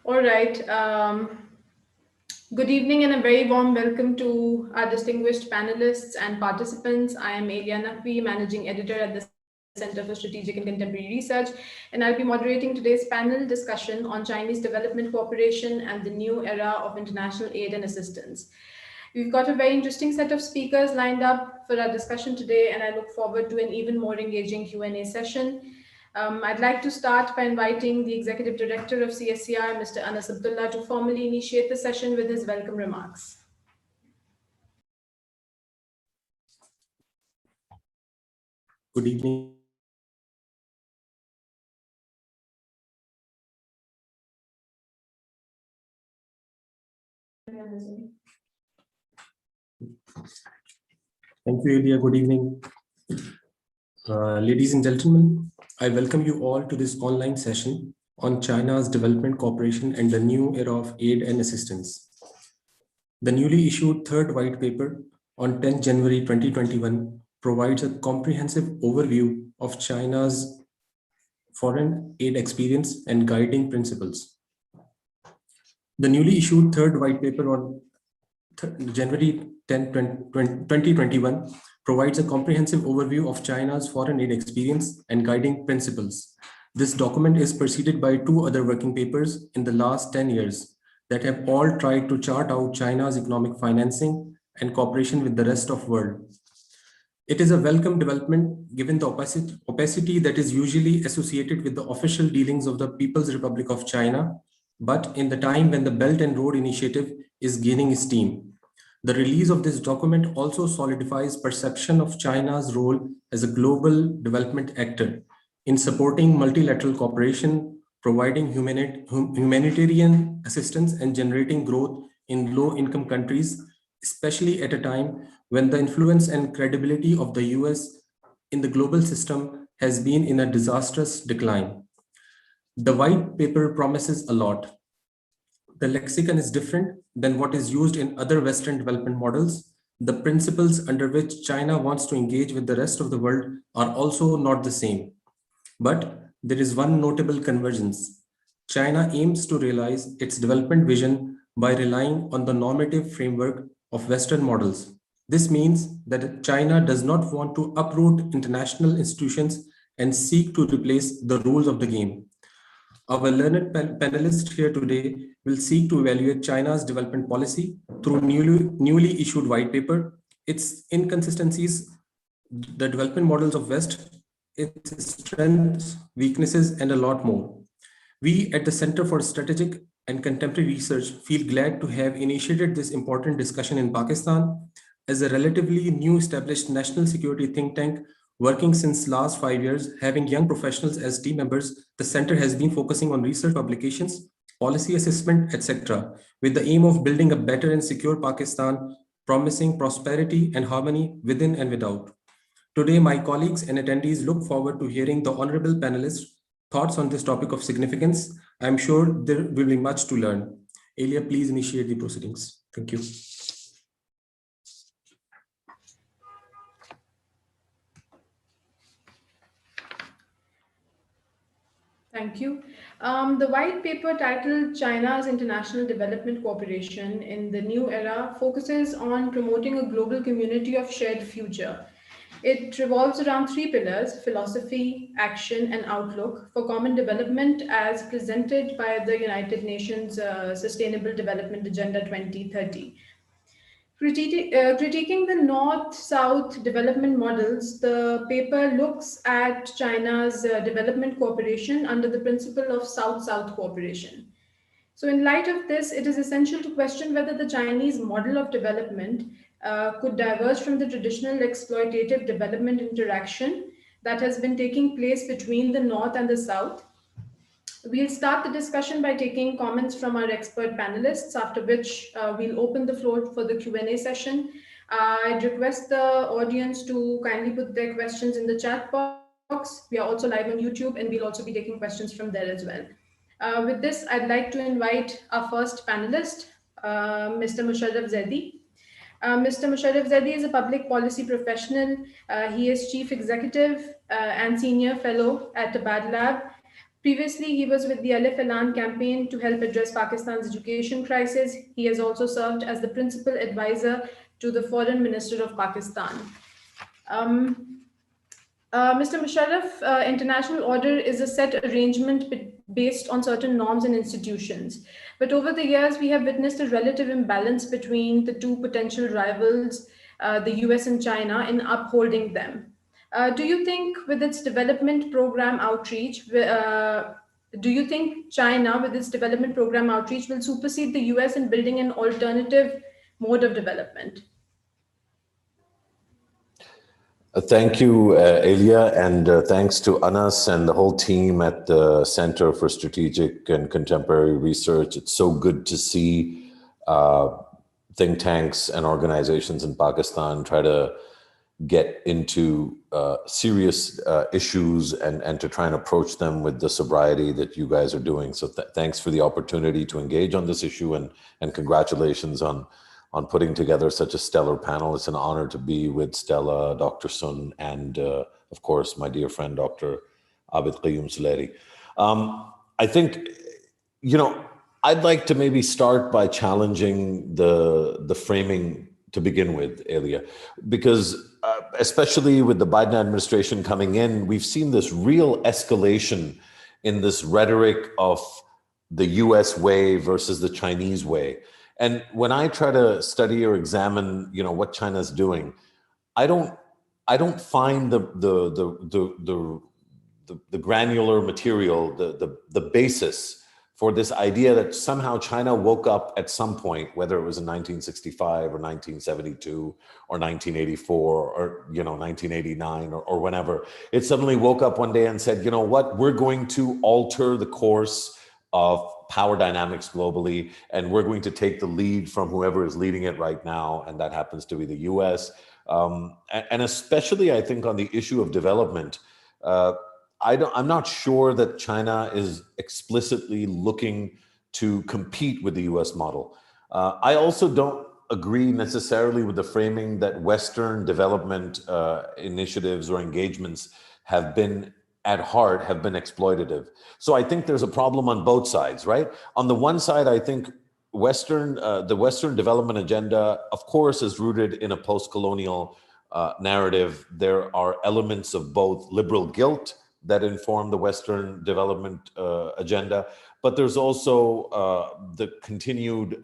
All right. Good evening and a very warm welcome to our distinguished panelists and participants. I am Elia Naqvi, Managing Editor at the Center for Strategic and Contemporary Research, and I'll be moderating today's panel discussion on Chinese development cooperation and the new era of international aid and assistance. We've got a very interesting set of speakers lined up for our discussion today, and I look forward to an even more engaging Q&A session. I'd like to start by inviting the Executive Director of CSCR, Mr. Anas Abdullah, to formally initiate the session with his welcome remarks. Good evening. Thank you, Ilya. Good evening. Ladies and gentlemen, I welcome you all to this online session on China's development cooperation and the new era of aid and assistance. The newly issued third white paper on 10 January 2021 provides a comprehensive overview of China's foreign aid experience and guiding principles. The newly issued third white paper on January 10, 2021 provides a comprehensive overview of China's foreign aid experience and guiding principles. This document is preceded by two other working papers in the last 10 years that have all tried to chart out China's economic financing and cooperation with the rest of the world. It is a welcome development given the opacity that is usually associated with the official dealings of the People's Republic of China, but in the time when the Belt and Road Initiative is gaining steam. The release of this document also solidifies perception of China's role as a global development actor in supporting multilateral cooperation, providing humanitarian assistance, and generating growth in low-income countries, especially at a time when the influence and credibility of the US in the global system has been in a disastrous decline. The white paper promises a lot. The lexicon is different than what is used in other Western development models. The principles under which China wants to engage with the rest of the world are also not the same. But there is one notable convergence. China aims to realize its development vision by relying on the normative framework of Western models. This means that China does not want to uproot international institutions and seek to replace the rules of the game. Our learned panelists here today will seek to evaluate China's development policy through newly issued white paper, its inconsistencies, the development models of West, its strengths, weaknesses, and a lot more. We at the Center for Strategic and Contemporary Research feel glad to have initiated this important discussion in Pakistan. As a relatively new established national security think tank, working since last 5 years, having young professionals as team members, the center has been focusing on research publications, policy assessment, etc., with the aim of building a better and secure Pakistan, promising prosperity and harmony within and without. Today, my colleagues and attendees look forward to hearing the honorable panelists' thoughts on this topic of significance. I'm sure there will be much to learn. Elia, please initiate the proceedings. Thank you. Thank you. The white paper titled China's International Development Cooperation in the New Era focuses on promoting a global community of shared future. It revolves around three pillars: philosophy, action, and outlook for common development as presented by the United Nations Sustainable Development Agenda 2030. Critiquing the North-South development models, the paper looks at China's development cooperation under the principle of South-South cooperation. So in light of this, it is essential to question whether the Chinese model of development could diverge from the traditional exploitative development interaction that has been taking place between the North and the South. We'll start the discussion by taking comments from our expert panelists, after which we'll open the floor for the Q&A session. I'd request the audience to kindly put their questions in the chat box. We are also live on YouTube, and we'll also be taking questions from there as well. With this, I'd like to invite our first panelist, Mr. Musharraf Zaidi. Mr. Musharraf Zaidi is a public policy professional. He is chief executive and senior fellow at the BAD Lab. Previously, he was with the Alif Elan campaign to help address Pakistan's education crisis. He has also served as the principal advisor to the Foreign Minister of Pakistan. Um, Mr. Musharraf, international order is a set arrangement based on certain norms and institutions. But over the years, we have witnessed a relative imbalance between the two potential rivals, the US and China, in upholding them. Do you think, with its development program outreach, do you think China, with its development program outreach, will supersede the US in building an alternative mode of development? Thank you, Elia, and thanks to Anas and the whole team at the Center for Strategic and Contemporary Research. It's so good to see think tanks and organizations in Pakistan try to get into serious issues and to try and approach them with the sobriety that you guys are doing. So thanks for the opportunity to engage on this issue, and congratulations on putting together such a stellar panel. It's an honor to be with Stella, Dr. Sun, and of course, my dear friend, Dr. Abid Qayyum Suleri. I think, I'd like to maybe start by challenging the framing to begin with, Elia, because especially with the Biden administration coming in, we've seen this real escalation in this rhetoric of the US way versus the Chinese way. And when I try to study or examine, what China's doing, I don't find the granular material, the basis for this idea that somehow China woke up at some point, whether it was in 1965 or 1972 or 1984 or 1989 or whenever, it suddenly woke up one day and said, you know what, we're going to alter the course of power dynamics globally, and we're going to take the lead from whoever is leading it right now, and that happens to be the US. And especially, I think, on the issue of development, I'm not sure that China is explicitly looking to compete with the US model. I also don't agree necessarily with the framing that Western development initiatives or engagements have been exploitative. So I think there's a problem on both sides, right? On the one side, I think the Western development agenda, of course, is rooted in a post-colonial narrative. There are elements of both liberal guilt that inform the Western development agenda, but there's also the continued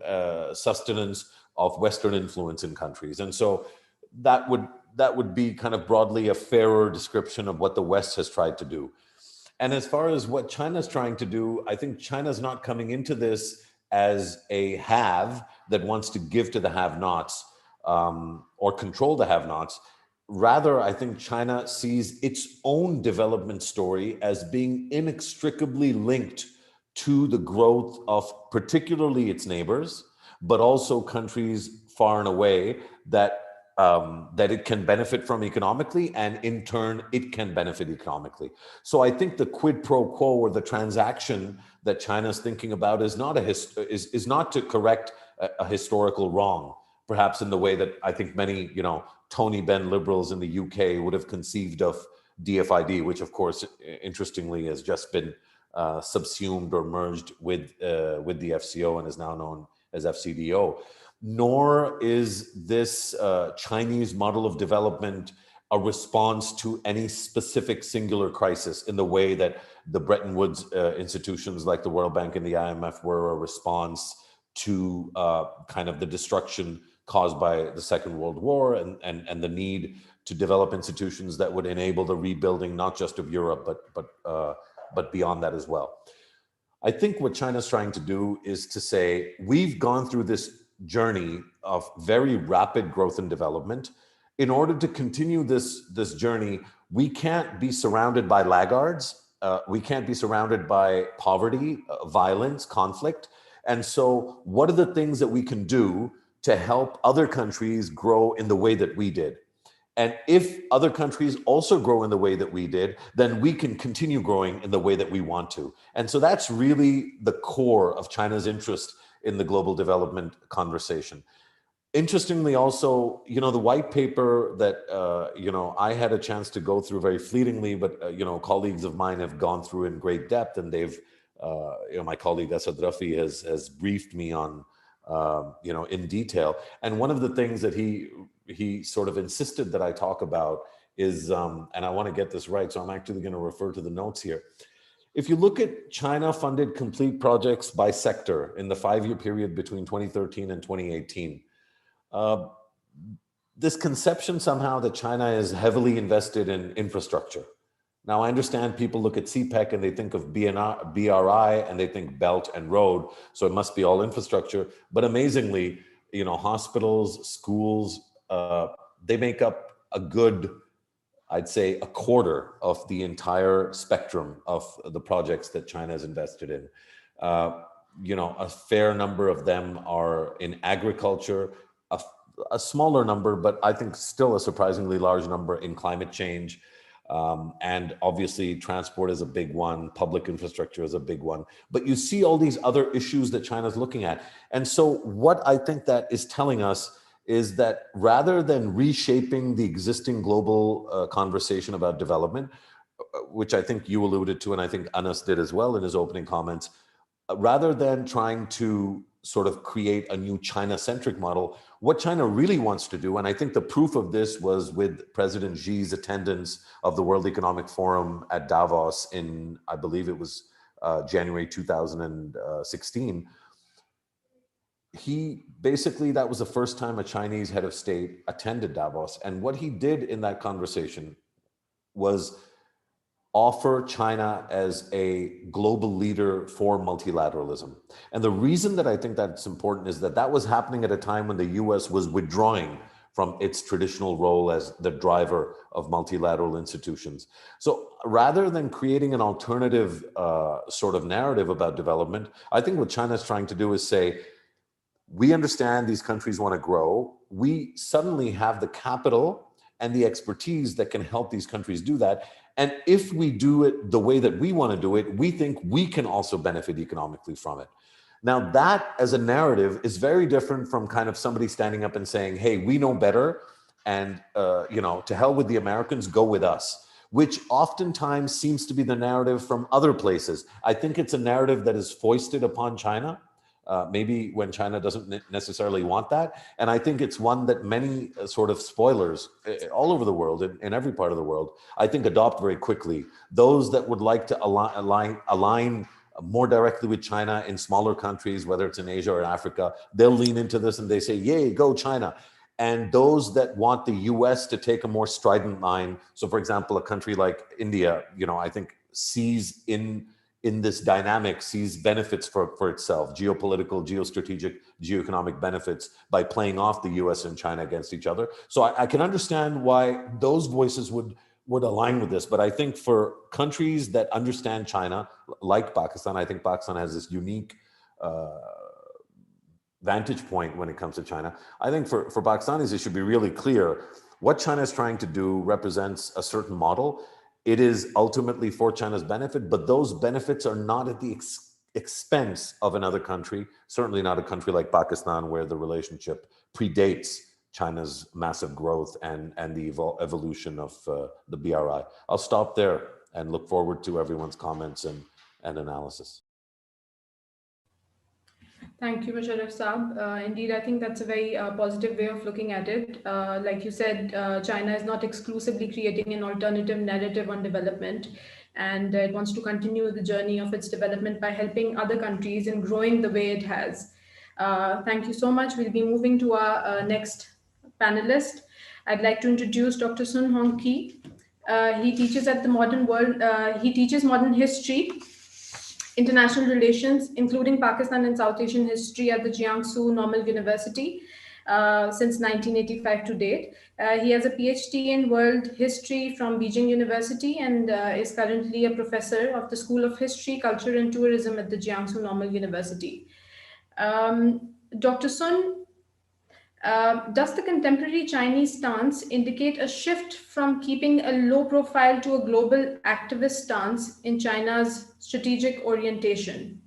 sustenance of Western influence in countries. And so that would be kind of broadly a fairer description of what the West has tried to do. And as far as what China's trying to do, I think China's not coming into this as a have that wants to give to the have-nots or control the have-nots. Rather, I think China sees its own development story as being inextricably linked to the growth of particularly its neighbors, but also countries far and away that it can benefit from economically, and in turn, it can benefit economically. So I think the quid pro quo, or the transaction that China's thinking about, is not to correct a historical wrong, perhaps in the way that I think many, Tony Benn liberals in the UK would have conceived of DFID, which of course, interestingly, has just been subsumed or merged with the FCO and is now known as FCDO. Nor is this Chinese model of development a response to any specific singular crisis in the way that the Bretton Woods institutions like the World Bank and the IMF were a response to kind of the destruction caused by the Second World War and the need to develop institutions that would enable the rebuilding, not just of Europe, but beyond that as well. I think what China's trying to do is to say, we've gone through this journey of very rapid growth and development. In order to continue this journey, we can't be surrounded by laggards. We can't be surrounded by poverty, violence, conflict. And so what are the things that we can do to help other countries grow in the way that we did? And if other countries also grow in the way that we did, then we can continue growing in the way that we want to. And so that's really the core of China's interest in the global development conversation. interestingly, also, the white paper that, I had a chance to go through very fleetingly, but, colleagues of mine have gone through in great depth, and they've, my colleague Asad Rafi has briefed me on, in detail. And one of the things that he sort of insisted that I talk about is, and I want to get this right, so I'm actually going to refer to the notes here. If you look at China-funded complete projects by sector in the 5-year period between 2013 and 2018, this conception somehow that China is heavily invested in infrastructure. Now, I understand people look at CPEC and they think of BRI and they think belt and road, so it must be all infrastructure. But amazingly, hospitals, schools, they make up a good, I'd say, a quarter of the entire spectrum of the projects that China is invested in. A fair number of them are in agriculture, a smaller number, but I think still a surprisingly large number in climate change. And obviously transport is a big one, public infrastructure is a big one, but you see all these other issues that China's looking at. And so what I think that is telling us is that rather than reshaping the existing global conversation about development, which I think you alluded to, and I think Anas did as well in his opening comments, rather than trying to sort of create a new China-centric model, what China really wants to do, and I think the proof of this was with President Xi's attendance of the World Economic Forum at Davos in, I believe it was January 2016, that was the first time a Chinese head of state attended Davos. And what he did in that conversation was offer China as a global leader for multilateralism. And the reason that I think that's important is that was happening at a time when the US was withdrawing from its traditional role as the driver of multilateral institutions. So rather than creating an alternative sort of narrative about development, I think what China's trying to do is say, we understand these countries want to grow. We suddenly have the capital and the expertise that can help these countries do that. And if we do it the way that we want to do it, we think we can also benefit economically from it. Now, that as a narrative is very different from kind of somebody standing up and saying, hey, we know better, and to hell with the Americans, go with us, which oftentimes seems to be the narrative from other places. I think it's a narrative that is foisted upon China, maybe when China doesn't necessarily want that. And I think it's one that many sort of spoilers all over the world, in every part of the world, I think adopt very quickly. Those that would like to align more directly with China in smaller countries, whether it's in Asia or Africa, they'll lean into this and they say, yay, go China. And those that want the US to take a more strident line, so for example, a country like India, I think sees in this dynamic, sees benefits for itself, geopolitical, geostrategic, geoeconomic benefits by playing off the US and China against each other. So I can understand why those voices would align with this. But I think for countries that understand China, like Pakistan, I think Pakistan has this unique vantage point when it comes to China. I think for Pakistanis, it should be really clear what China is trying to do represents a certain model. It is ultimately for China's benefit, but those benefits are not at the expense of another country, certainly not a country like Pakistan, where the relationship predates China's massive growth and the evolution of the BRI. I'll stop there and look forward to everyone's comments and analysis. Thank you, Musharraf Saab. Indeed, I think that's a very positive way of looking at it. Like you said, China is not exclusively creating an alternative narrative on development, and it wants to continue the journey of its development by helping other countries in growing the way it has. Thank you so much. We'll be moving to our next panelist. I'd like to introduce Dr. Sun Hong Ki. He teaches at the he teaches modern history, international relations, including Pakistan and South Asian history at the Jiangsu Normal University since 1985 to date. He has a PhD in world history from Beijing University and is currently a professor of the School of History, Culture and Tourism at the Jiangsu Normal University. Dr. Sun, does the contemporary Chinese stance indicate a shift from keeping a low profile to a global activist stance in China's strategic orientation?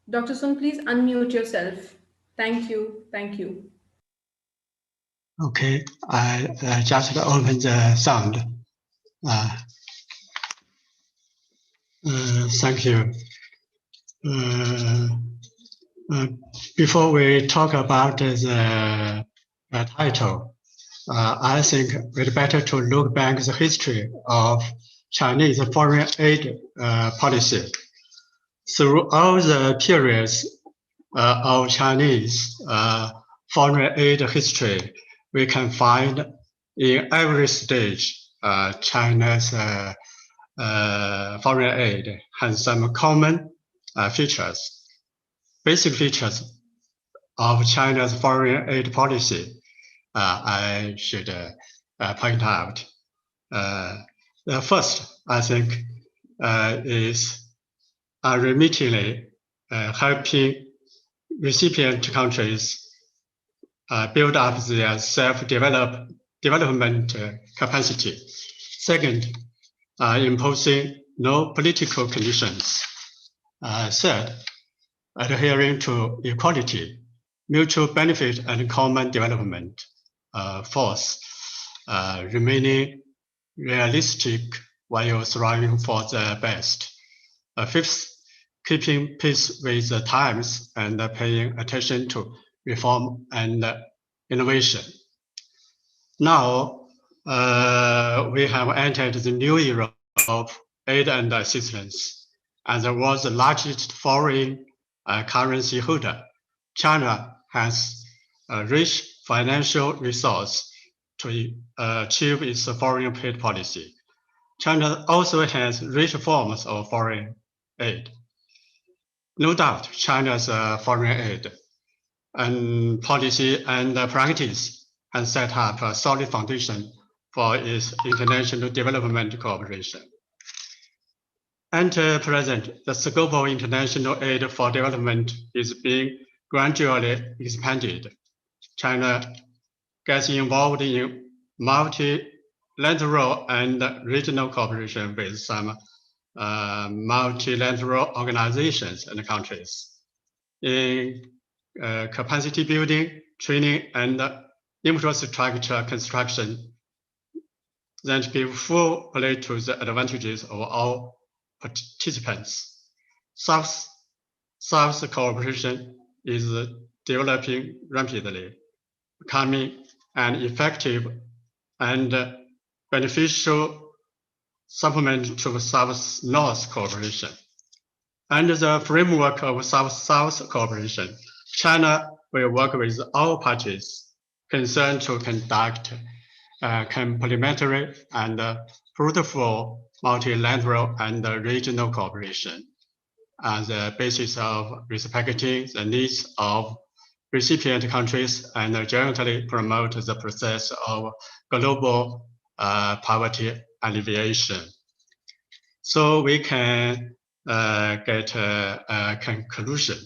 Dr. Sun, please unmute yourself. Thank you. Thank you. Okay, I just open the sound. Thank you. Before we talk about the title, I think it's better to look back the history of Chinese foreign aid policy. Through all the periods of Chinese foreign aid history, we can find in every stage China's foreign aid has some common features. Basic features of China's foreign aid policy, I should point out. The first, I think, is unremittingly helping recipient countries build up their self-development capacity. Second, imposing no political conditions. Third, adhering to equality, mutual benefit, and common development. Fourth, remaining realistic while striving for the best. Fifth, keeping pace with the times and paying attention to reform and innovation. Now, we have entered the new era of aid and assistance. As the world's largest foreign currency holder, China has a rich financial resource to achieve its foreign aid policy. China also has rich forms of foreign aid. No doubt, China's foreign aid and policy and practice has set up a solid foundation for its international development cooperation. At present, the scope of international aid for development is being gradually expanded. China gets involved in multilateral and regional cooperation with some multilateral organizations and countries in capacity building, training, and infrastructure construction that give full play to the advantages of all participants. South cooperation is developing rapidly, becoming an effective and beneficial supplement to South-North cooperation. Under the framework of South-South cooperation, China will work with all parties concerned to conduct complementary and fruitful multilateral and regional cooperation on the basis of respecting the needs of recipient countries and jointly promote the process of global poverty alleviation. So we can get a conclusion.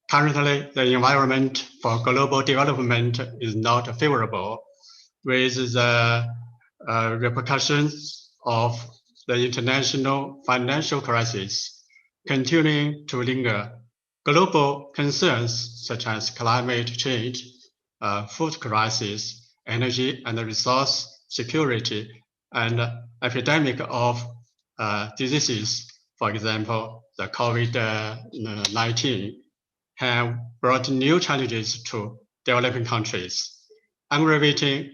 Currently, the environment for global development is not favorable, with the repercussions of the international financial crisis continuing to linger. Global concerns such as climate change, food crisis, energy and resource security, and epidemic of diseases, for example, the COVID-19, have brought new challenges to developing countries, aggravating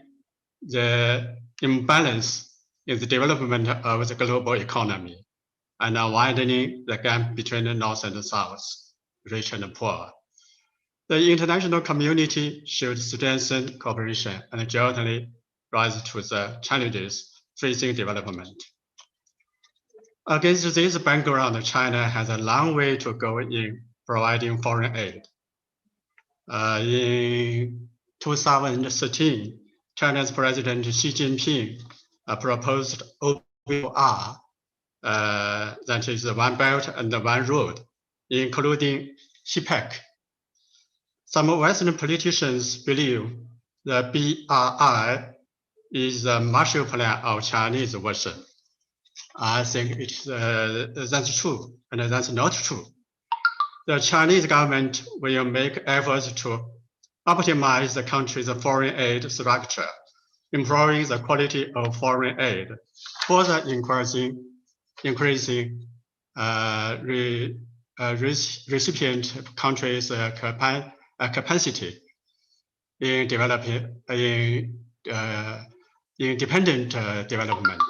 the imbalance in the development of the global economy and widening the gap between the North and the South, rich and poor. The international community should strengthen cooperation and jointly rise to the challenges facing development. Against this background, China has a long way to go in providing foreign aid. In 2013, China's President Xi Jinping proposed OBR, that is One Belt and One Road, including CPEC. Some Western politicians believe the BRI is the Marshall Plan of Chinese version. I think that's true, and that's not true. the Chinese government will make efforts to optimize the country's foreign aid structure, improving the quality of foreign aid, further increasing recipient countries' capacity in developing independent development.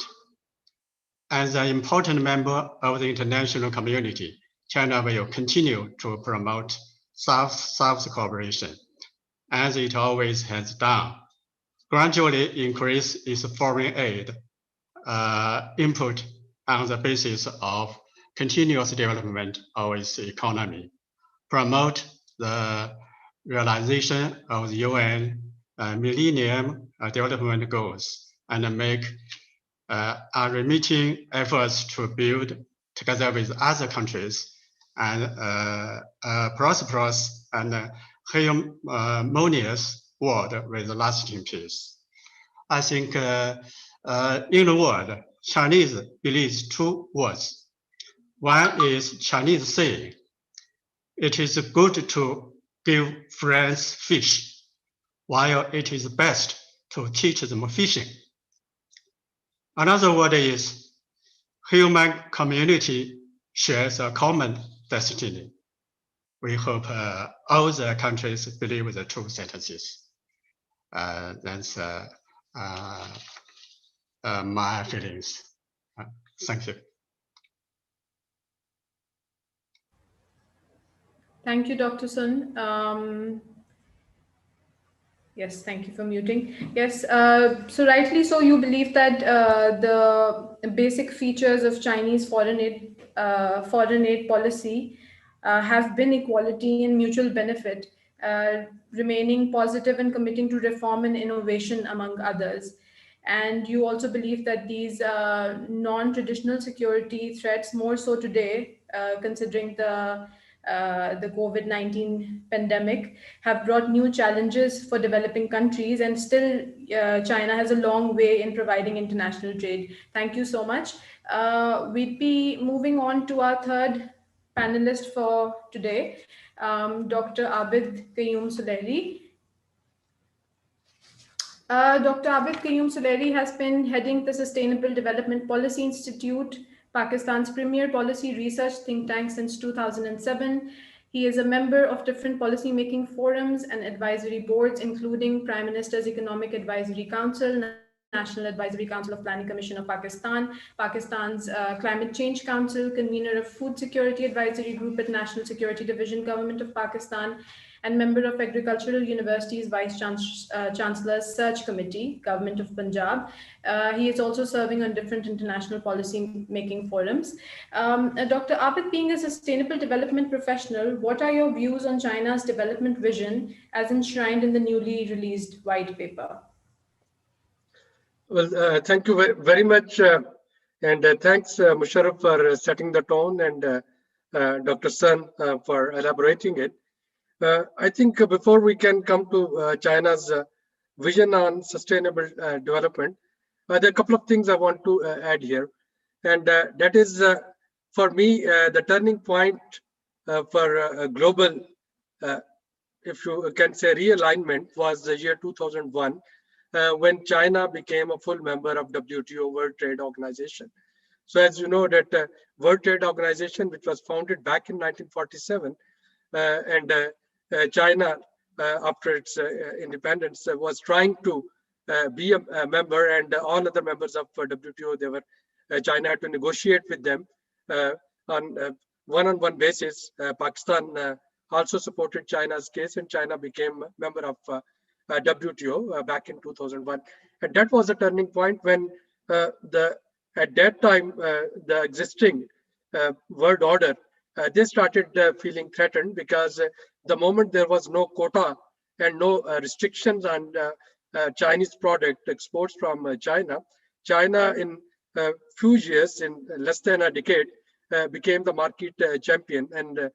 As an important member of the international community, China will continue to promote South-South cooperation, as it always has done, gradually increase its foreign aid input on the basis of continuous development of its economy, promote the realization of the UN Millennium Development Goals, and make unremitting efforts to build, together with other countries, and prosperous and harmonious world with lasting peace. I think in the world, Chinese believes two words. One is Chinese saying, "It is good to give friends fish, while it is best to teach them fishing." Another word is human community shares a common destiny. We hope all the countries believe the two sentences. That's my feelings. Thank you. Thank you, Dr. Sun. Yes, thank you for muting. Yes, so rightly so, you believe that the basic features of Chinese foreign aid policy have been equality and mutual benefit, remaining positive and committing to reform and innovation, among others. And you also believe that these non-traditional security threats, more so today, considering the COVID-19 pandemic, have brought new challenges for developing countries, and still China has a long way in providing international trade. Thank you so much. We'd be moving on to our third panelist for today, Dr. Abid Qayyum Suleri. Dr. Abid Qayyum Suleri has been heading the Sustainable Development Policy Institute, Pakistan's premier policy research think tank, since 2007. He is a member of different policy-making forums and advisory boards, including Prime Minister's Economic Advisory Council, National Advisory Council of Planning Commission of Pakistan, Pakistan's Climate Change Council, convener of Food Security Advisory Group at National Security Division, Government of Pakistan, and member of Agricultural University's Vice Chancellor's Search Committee, Government of Punjab. He is also serving on different international policy-making forums. Dr. Abid, being a sustainable development professional, what are your views on China's development vision as enshrined in the newly released white paper? Well, thank you very much. And thanks, Musharraf, for setting the tone, and Dr. Sun for elaborating it. I think before we can come to China's vision on sustainable development, there are a couple of things I want to add here. And that is, for me, the turning point for global, if you can say, realignment was the year 2001, when China became a full member of WTO, World Trade Organization. So as you know, that World Trade Organization, which was founded back in 1947, and China, after its independence, was trying to be a member, and all other members of WTO, China had to negotiate with them on one-on-one basis. Pakistan also supported China's case, and China became a member of WTO back in 2001. And that was a turning point when at that time, the existing world order, they started feeling threatened, because the moment there was no quota and no restrictions on Chinese product exports from China, China in a few years, in less than a decade, became the market champion and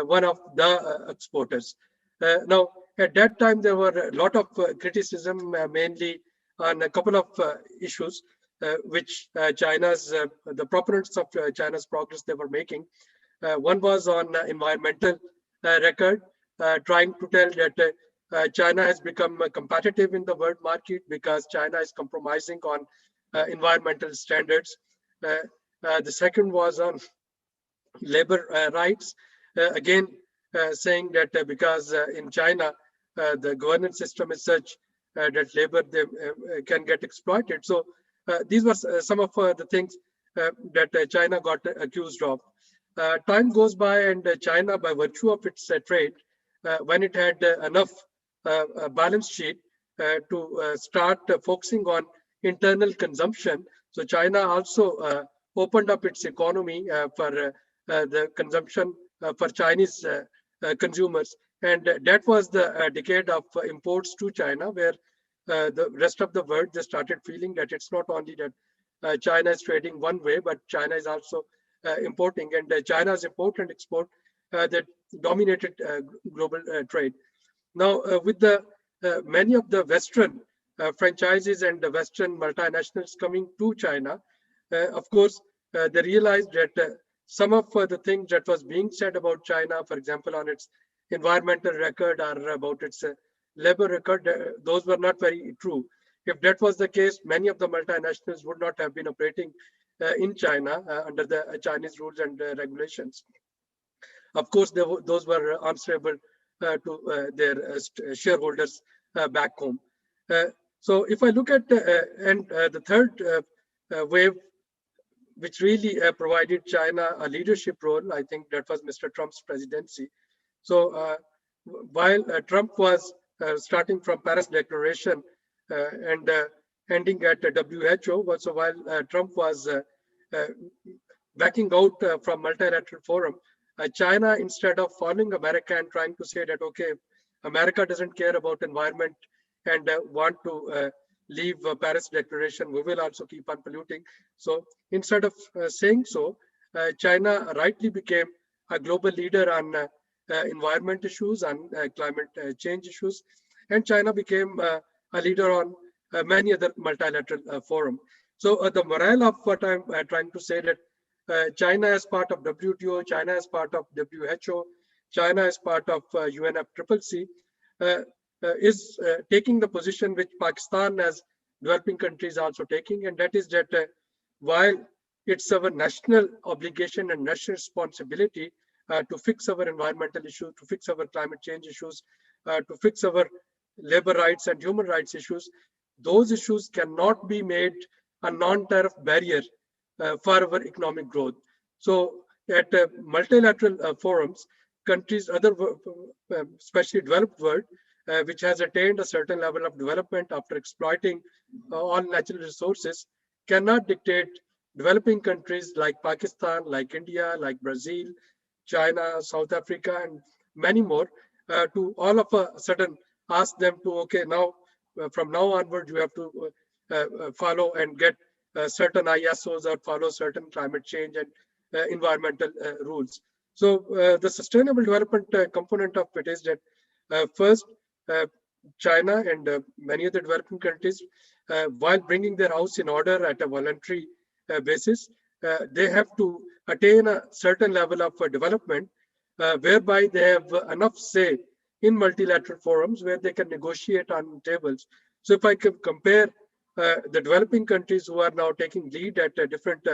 one of the exporters. Now, at that time, there were a lot of criticism, mainly on a couple of issues, which the proponents of China's progress, they were making. One was on environmental record, trying to tell that China has become competitive in the world market because China is compromising on environmental standards. The second was on labor rights, again saying that because in China the governance system is such that labor can get exploited. So these were some of the things that China got accused of. Time goes by, and China, by virtue of its trade, when it had enough balance sheet to start focusing on internal consumption, so China also opened up its economy for the consumption for Chinese consumers. And that was the decade of imports to China, where the rest of the world, they started feeling that it's not only that China is trading one way, but China is also importing. And China's import and export that dominated global trade. Now, with the many of the Western franchises and the Western multinationals coming to China, of course, they realized that some of the things that was being said about China, for example, on its environmental record or about its labor record, those were not very true. If that was the case, many of the multinationals would not have been operating in China under the Chinese rules and regulations. Of course, those were answerable to their shareholders back home. So if I look at the third wave, which really provided China a leadership role, I think that was Mr. Trump's presidency. So while Trump was starting from Paris Declaration and ending at WHO, so while Trump was backing out from multilateral forum, China, instead of following America and trying to say that, okay, America doesn't care about environment and want to leave Paris Declaration, we will also keep on polluting. So instead of saying so, China rightly became a global leader on environment issues, on climate change issues, and China became a leader on many other multilateral forums. So the morale of what I'm trying to say that China as part of WTO, China as part of WHO, China as part of UNFCCC is taking the position which Pakistan as developing countries also taking, and that is that while it's our national obligation and national responsibility to fix our environmental issues, to fix our climate change issues, to fix our labor rights and human rights issues, those issues cannot be made a non-tariff barrier for our economic growth. So at multilateral forums, countries, especially developed world, which has attained a certain level of development after exploiting all natural resources, cannot dictate developing countries like Pakistan, like India, like Brazil, China, South Africa, and many more, to all of a sudden ask them to, okay, now from now onward, you have to follow and get certain ISOs or follow certain climate change and environmental rules. So the sustainable development component of it is that first, China and many other developing countries, while bringing their house in order at a voluntary basis, they have to attain a certain level of development whereby they have enough say in multilateral forums where they can negotiate on tables. So if I can compare the developing countries who are now taking lead at different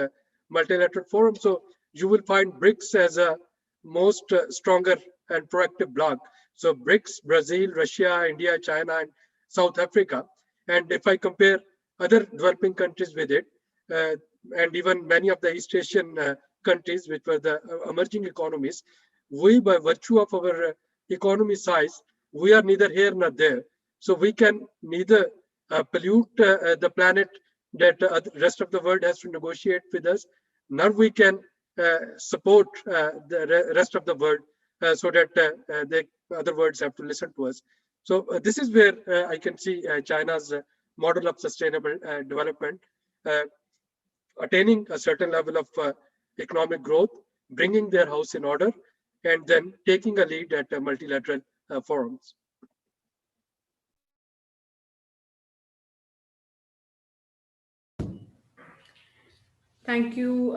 multilateral forums, so you will find BRICS as a most stronger and proactive bloc. So BRICS, Brazil, Russia, India, China, and South Africa. And if I compare other developing countries with it, and even many of the East Asian countries, which were the emerging economies, we, by virtue of our economy size, we are neither here nor there. So we can neither pollute the planet that the rest of the world has to negotiate with us, nor we can support the rest of the world so that the other worlds have to listen to us. So this is where I can see China's model of sustainable development, attaining a certain level of economic growth, bringing their house in order, and then taking a lead at multilateral forums. Thank you,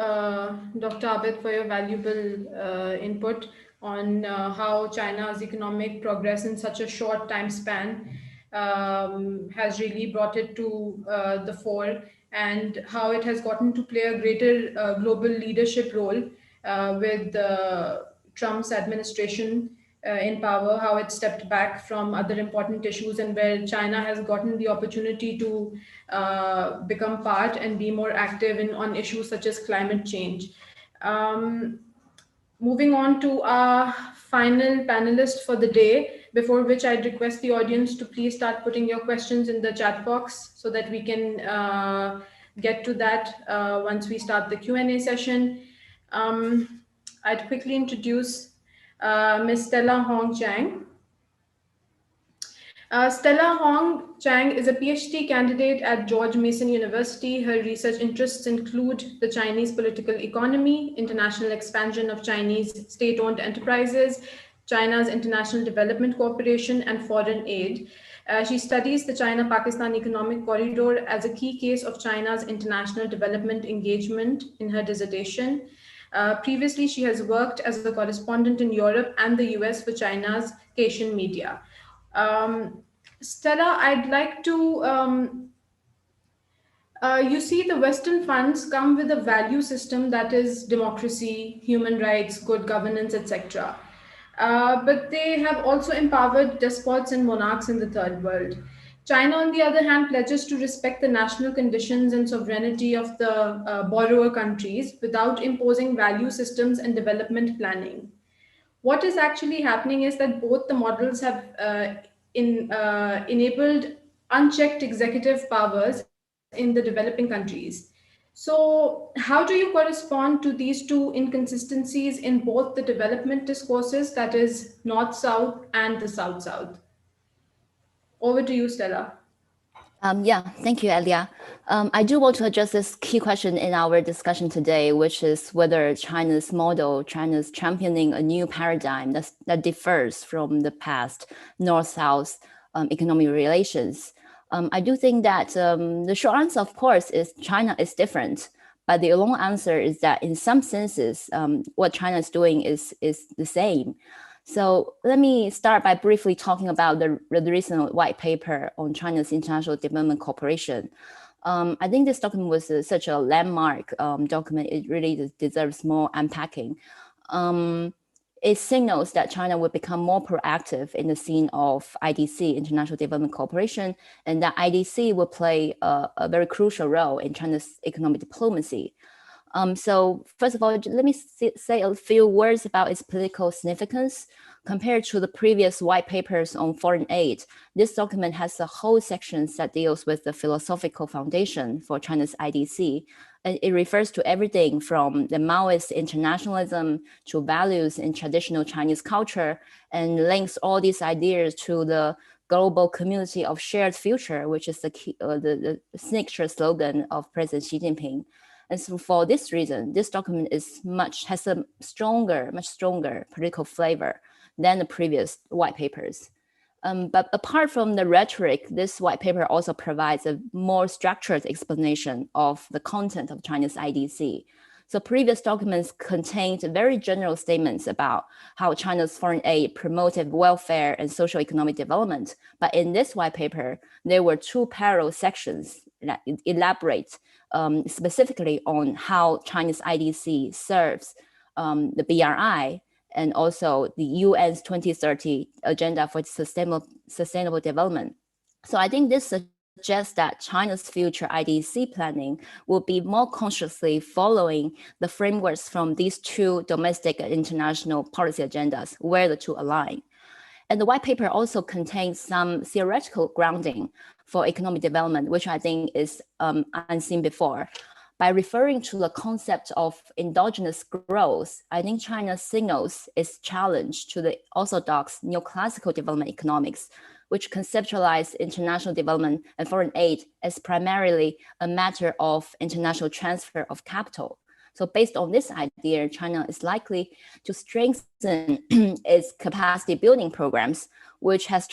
Dr. Abid, for your valuable input on how China's economic progress in such a short time span has really brought it to the fore, and how it has gotten to play a greater global leadership role with Trump's administration in power, how it stepped back from other important issues, and where China has gotten the opportunity to become part and be more active on issues such as climate change. Um, Moving on to our final panelist for the day, before which I'd request the audience to please start putting your questions in the chat box so that we can get to that once we start the Q&A session. I'd quickly introduce Ms. Stella Hong Chang. Stella Hong Chang is a PhD candidate at George Mason University. Her research interests include the Chinese political economy, international expansion of Chinese state-owned enterprises, China's international development cooperation, and foreign aid. She studies the China-Pakistan economic corridor as a key case of China's international development engagement in her dissertation. Previously, she has worked as a correspondent in Europe and the US for China's Asian media. Stella, I'd like to, you see, the Western funds come with a value system that is democracy, human rights, good governance, etc. But they have also empowered despots and monarchs in the third world. China, on the other hand, pledges to respect the national conditions and sovereignty of the borrower countries without imposing value systems and development planning. What is actually happening is that both the models have enabled unchecked executive powers in the developing countries. So, how do you correspond to these two inconsistencies in both the development discourses, that is, North South and the South South? Over to you, Stella. Yeah, thank you, Elia. I do want to address this key question in our discussion today, which is whether China's model, China's championing a new paradigm that differs from the past North-South economic relations. I do think that the short answer, of course, is China is different. But the long answer is that in some senses, what China is doing is the same. So let me start by briefly talking about the recent white paper on China's international development cooperation. I think this document was such a landmark document. It really deserves more unpacking. It signals that China will become more proactive in the scene of IDC, International Development Cooperation, and that IDC will play a very crucial role in China's economic diplomacy. So first of all, let me say a few words about its political significance. Compared to the previous white papers on foreign aid, this document has a whole section that deals with the philosophical foundation for China's IDC. And it refers to everything from the Maoist internationalism to values in traditional Chinese culture, and links all these ideas to the global community of shared future, which is the signature slogan of President Xi Jinping. And so for this reason, this document has a much stronger political flavor than the previous white papers. But apart from the rhetoric, this white paper also provides a more structured explanation of the content of China's IDC. So previous documents contained very general statements about how China's foreign aid promoted welfare and social economic development. But in this white paper, there were two parallel sections that elaborate specifically on how China's IDC serves the BRI and also the UN's 2030 Agenda for Sustainable Development. So I think this suggests that China's future IDC planning will be more consciously following the frameworks from these two domestic and international policy agendas, where the two align. And the white paper also contains some theoretical grounding for economic development, which I think is unseen before. By referring to the concept of endogenous growth, I think China signals its challenge to the orthodox neoclassical development economics, which conceptualize international development and foreign aid as primarily a matter of international transfer of capital. So based on this idea, China is likely to strengthen its capacity building programs which has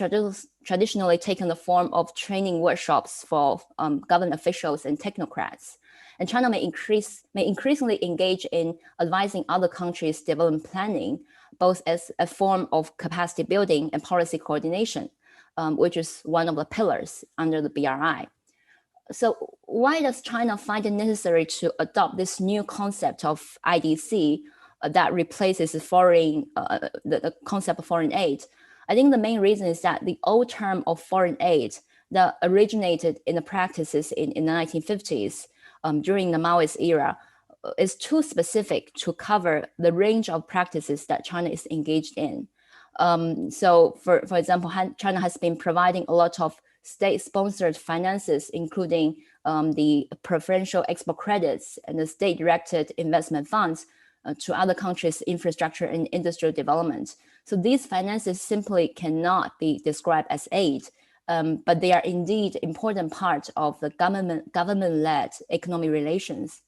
traditionally taken the form of training workshops for government officials and technocrats. And China may increasingly engage in advising other countries' development planning, both as a form of capacity building and policy coordination, which is one of the pillars under the BRI. So why does China find it necessary to adopt this new concept of IDC that replaces the concept of foreign aid? I think the main reason is that the old term of foreign aid that originated in the practices in the 1950s during the Maoist era is too specific to cover the range of practices that China is engaged in. So for example, China has been providing a lot of state-sponsored finances, including the preferential export credits and the state-directed investment funds to other countries' infrastructure and industrial development. So these finances simply cannot be described as aid, but they are indeed important part of the government-led economic relations.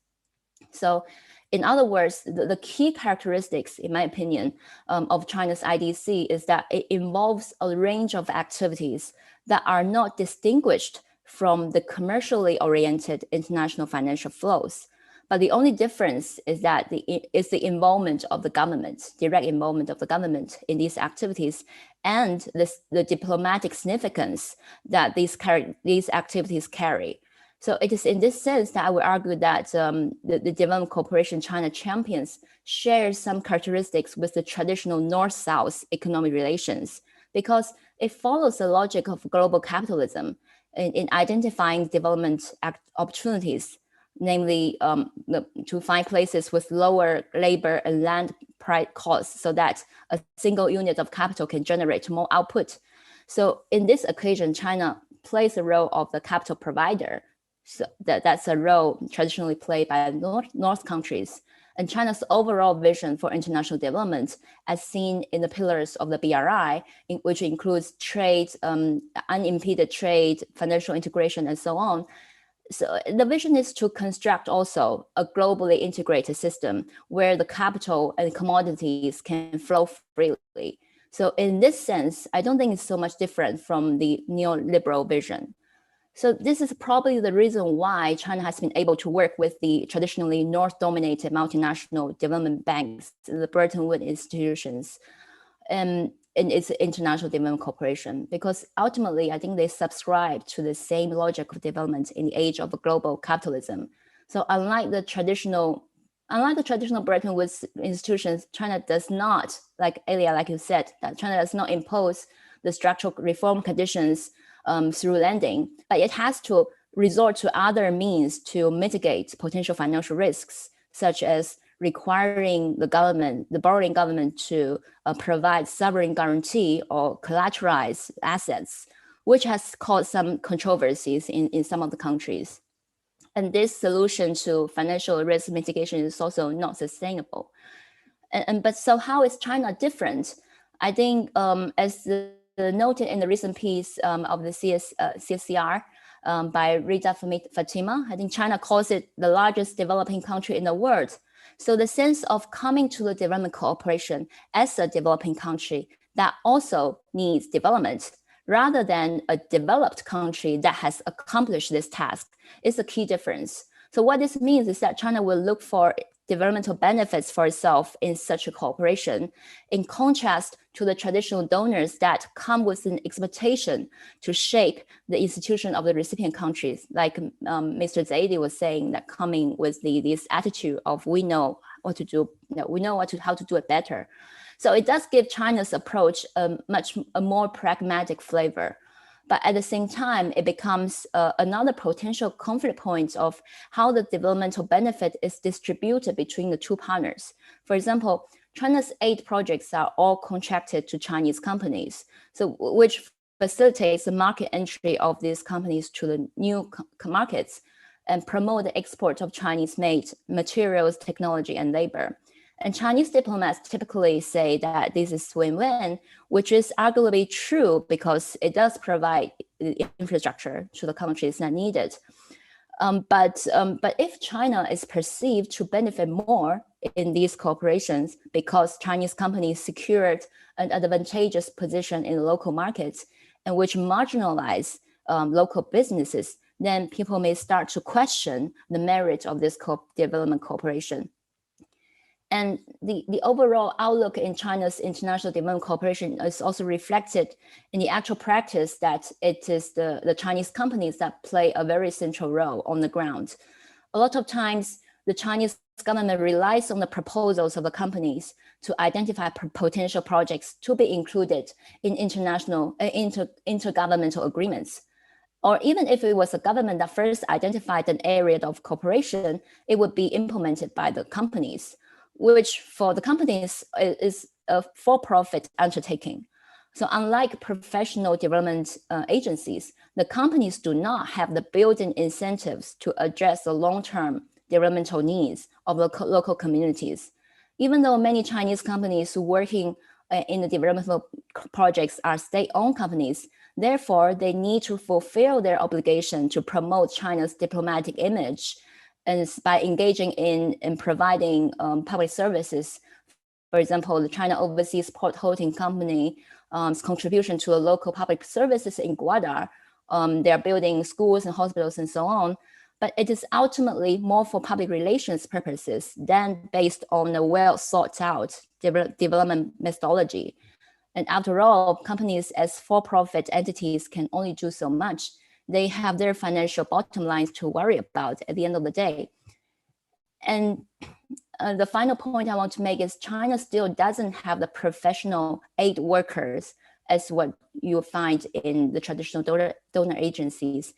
So in other words, the key characteristics, in my opinion, of China's IDC is that it involves a range of activities that are not distinguished from the commercially oriented international financial flows. But the only difference is that it's the involvement of the government, direct involvement of the government in these activities, and the diplomatic significance that these activities carry. So it is in this sense that I would argue that the development cooperation China champions shares some characteristics with the traditional North-South economic relations, because it follows the logic of global capitalism in identifying development opportunities, namely to find places with lower labor and land price costs so that a single unit of capital can generate more output. So in this occasion, China plays the role of the capital provider. So that's a role traditionally played by North countries. And China's overall vision for international development, as seen in the pillars of the BRI, which includes trade, unimpeded trade, financial integration, and so on. So the vision is to construct also a globally integrated system where the capital and commodities can flow freely. So in this sense, I don't think it's so much different from the neoliberal vision. So this is probably the reason why China has been able to work with the traditionally North-dominated multinational development banks, the Bretton Woods institutions, in its international development cooperation, because ultimately I think they subscribe to the same logic of development in the age of global capitalism. So unlike the traditional Bretton Woods institutions, China does not, like Elia, like you said, that China does not impose the structural reform conditions through lending, but it has to resort to other means to mitigate potential financial risks, such as requiring the borrowing government to provide sovereign guarantee or collateralize assets, which has caused some controversies in some of the countries. And this solution to financial risk mitigation is also not sustainable. But so how is China different? I think as noted in the recent piece of the CSCR by Rita Fatima, I think China calls it the largest developing country in the world. So the sense of coming to the development cooperation as a developing country that also needs development, rather than a developed country that has accomplished this task, is a key difference. So what this means is that China will look for developmental benefits for itself in such a cooperation, in contrast to the traditional donors that come with an expectation to shape the institution of the recipient countries, like Mr. Zaidi was saying, that coming with this attitude of we know what to do, we know how to do it better. So it does give China's approach a more pragmatic flavor. But at the same time, it becomes another potential conflict point of how the developmental benefit is distributed between the two partners. For example, China's aid projects are all contracted to Chinese companies, so which facilitates the market entry of these companies to the new markets and promote the export of Chinese-made materials, technology, and labor. And Chinese diplomats typically say that this is win-win, which is arguably true because it does provide the infrastructure to the countries that need it. But if China is perceived to benefit more in these corporations because Chinese companies secured an advantageous position in the local markets and which marginalize local businesses, then people may start to question the merit of this development cooperation. And the overall outlook in China's international development cooperation is also reflected in the actual practice that it is the Chinese companies that play a very central role on the ground. A lot of times, the Chinese government relies on the proposals of the companies to identify potential projects to be included in international intergovernmental agreements. Or even if it was a government that first identified an area of cooperation, it would be implemented by the companies, which for the companies is a for-profit undertaking. So unlike professional development agencies, the companies do not have the built-in incentives to address the long-term developmental needs of local communities. Even though many Chinese companies working in the developmental projects are state-owned companies, therefore they need to fulfill their obligation to promote China's diplomatic image and by engaging in providing public services. For example, the China Overseas Port Holding Company's contribution to the local public services in Guadar. They're building schools and hospitals and so on, but it is ultimately more for public relations purposes than based on a well thought out development methodology. And after all, companies as for-profit entities can only do so much. They have their financial bottom lines to worry about at the end of the day. And the final point I want to make is China still doesn't have the professional aid workers as what you find in the traditional donor agencies,